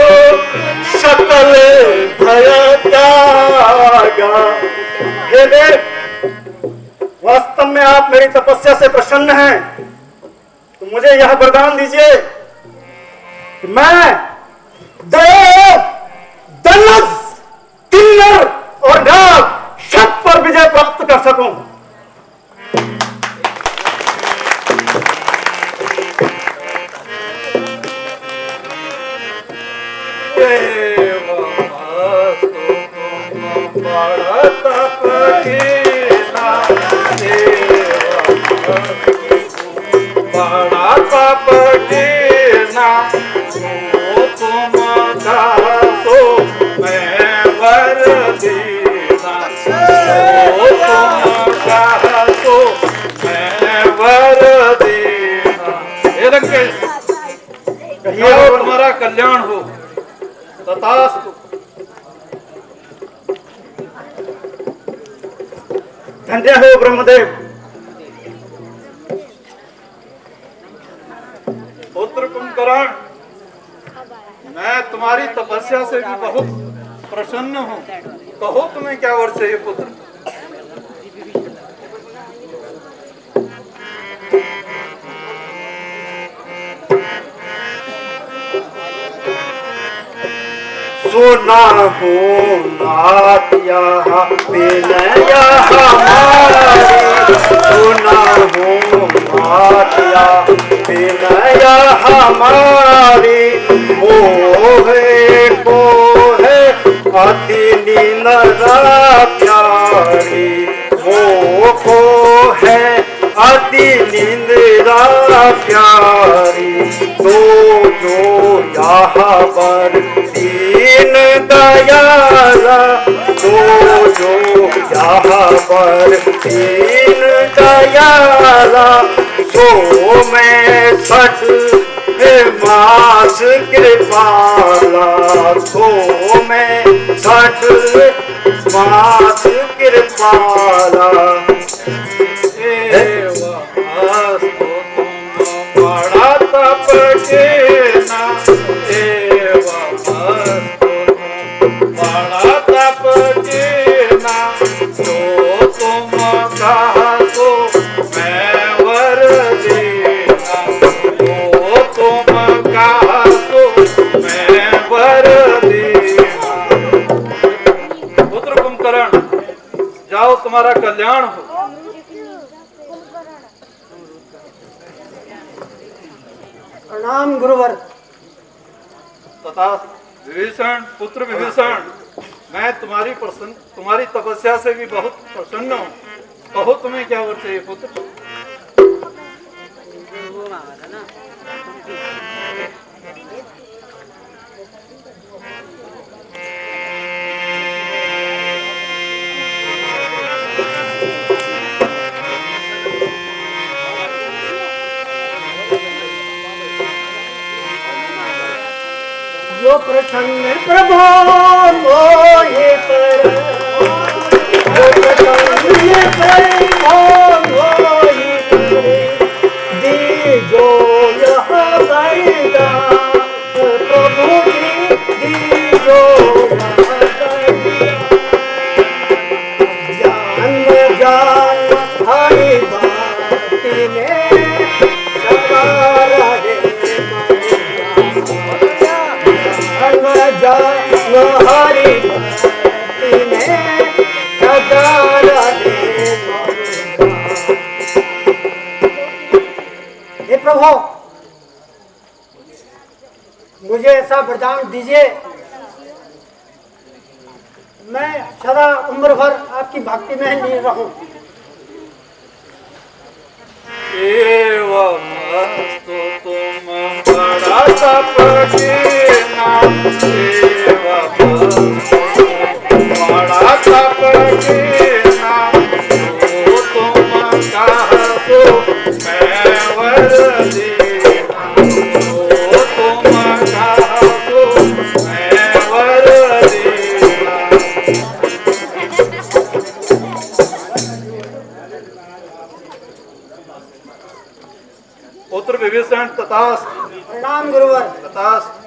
सकल भय त्यागा। हे देव, वास्तव में आप मेरी तपस्या से प्रसन्न हैं तो मुझे यह वरदान दीजिए कि मैं देव, धनुष, किन्नर और नाग सब पर विजय प्राप्त कर सकूं। बड़ा पाप गिरना तुम दासो मैं वर दीना, तुम दासो मैं वर दीना। हे लंकेश, कहिए तुम्हारा कल्याण हो। तथास्तु। धन्य हो ब्रह्मदेव। पुत्र कुंभकर्ण, मैं तुम्हारी तपस्या से भी बहुत प्रसन्न हूँ। कहो तुम्हें क्या वर चाहिए पुत्र? सुना हो नाथ यहाँ विनय हमारी, सुना हो नाथ यहाँ विनय हमारी, मोहे को है अति नींदरा प्यारी, मोह को है अति निंद्रा प्यारी। तो जो यहाँ पर दीन दयाला, तो जो यहाँ पर दीन दयाला, तो मैं सठ मास कृपाला, तो मैं सठ मास कृपाला। बड़ा तप गिरना, बड़ा तप गिरना, जो तुम कहो मैं वर देना, जो तुम कहो मैं वर देना। पुत्र कुंभकर्ण, जाओ तुम्हारा कल्याण हो। प्रणाम गुरुवर। तथा विभीषण, पुत्र विभीषण, मैं तुम्हारी तपस्या से भी बहुत प्रसन्न हूँ। कहो तुम्हें क्या वर चाहिए पुत्र? जो प्रसन्न प्रभु मोहि पर, जो प्रसन्न प्रभु मोहि पर, दीजो यह वरदान प्रभु जी, दीजो जान जान हरि बात में सदा रहे, जान हरि भक्ति में सदा रहे। हे प्रभु, मुझे ऐसा वरदान दीजिए, मैं सदा उम्र भर आपकी भक्ति में लीन रहूं। एवमस्तु तुम बड़ा तपस्विना, एवमस्तु बड़ा तपस्विना, जो तुम कहतो मैं वर देना, जो तुम कहतो मैं वर देना। पुत्र विभीषण तथास्तु। प्रणाम गुरुवर। तथास्तु।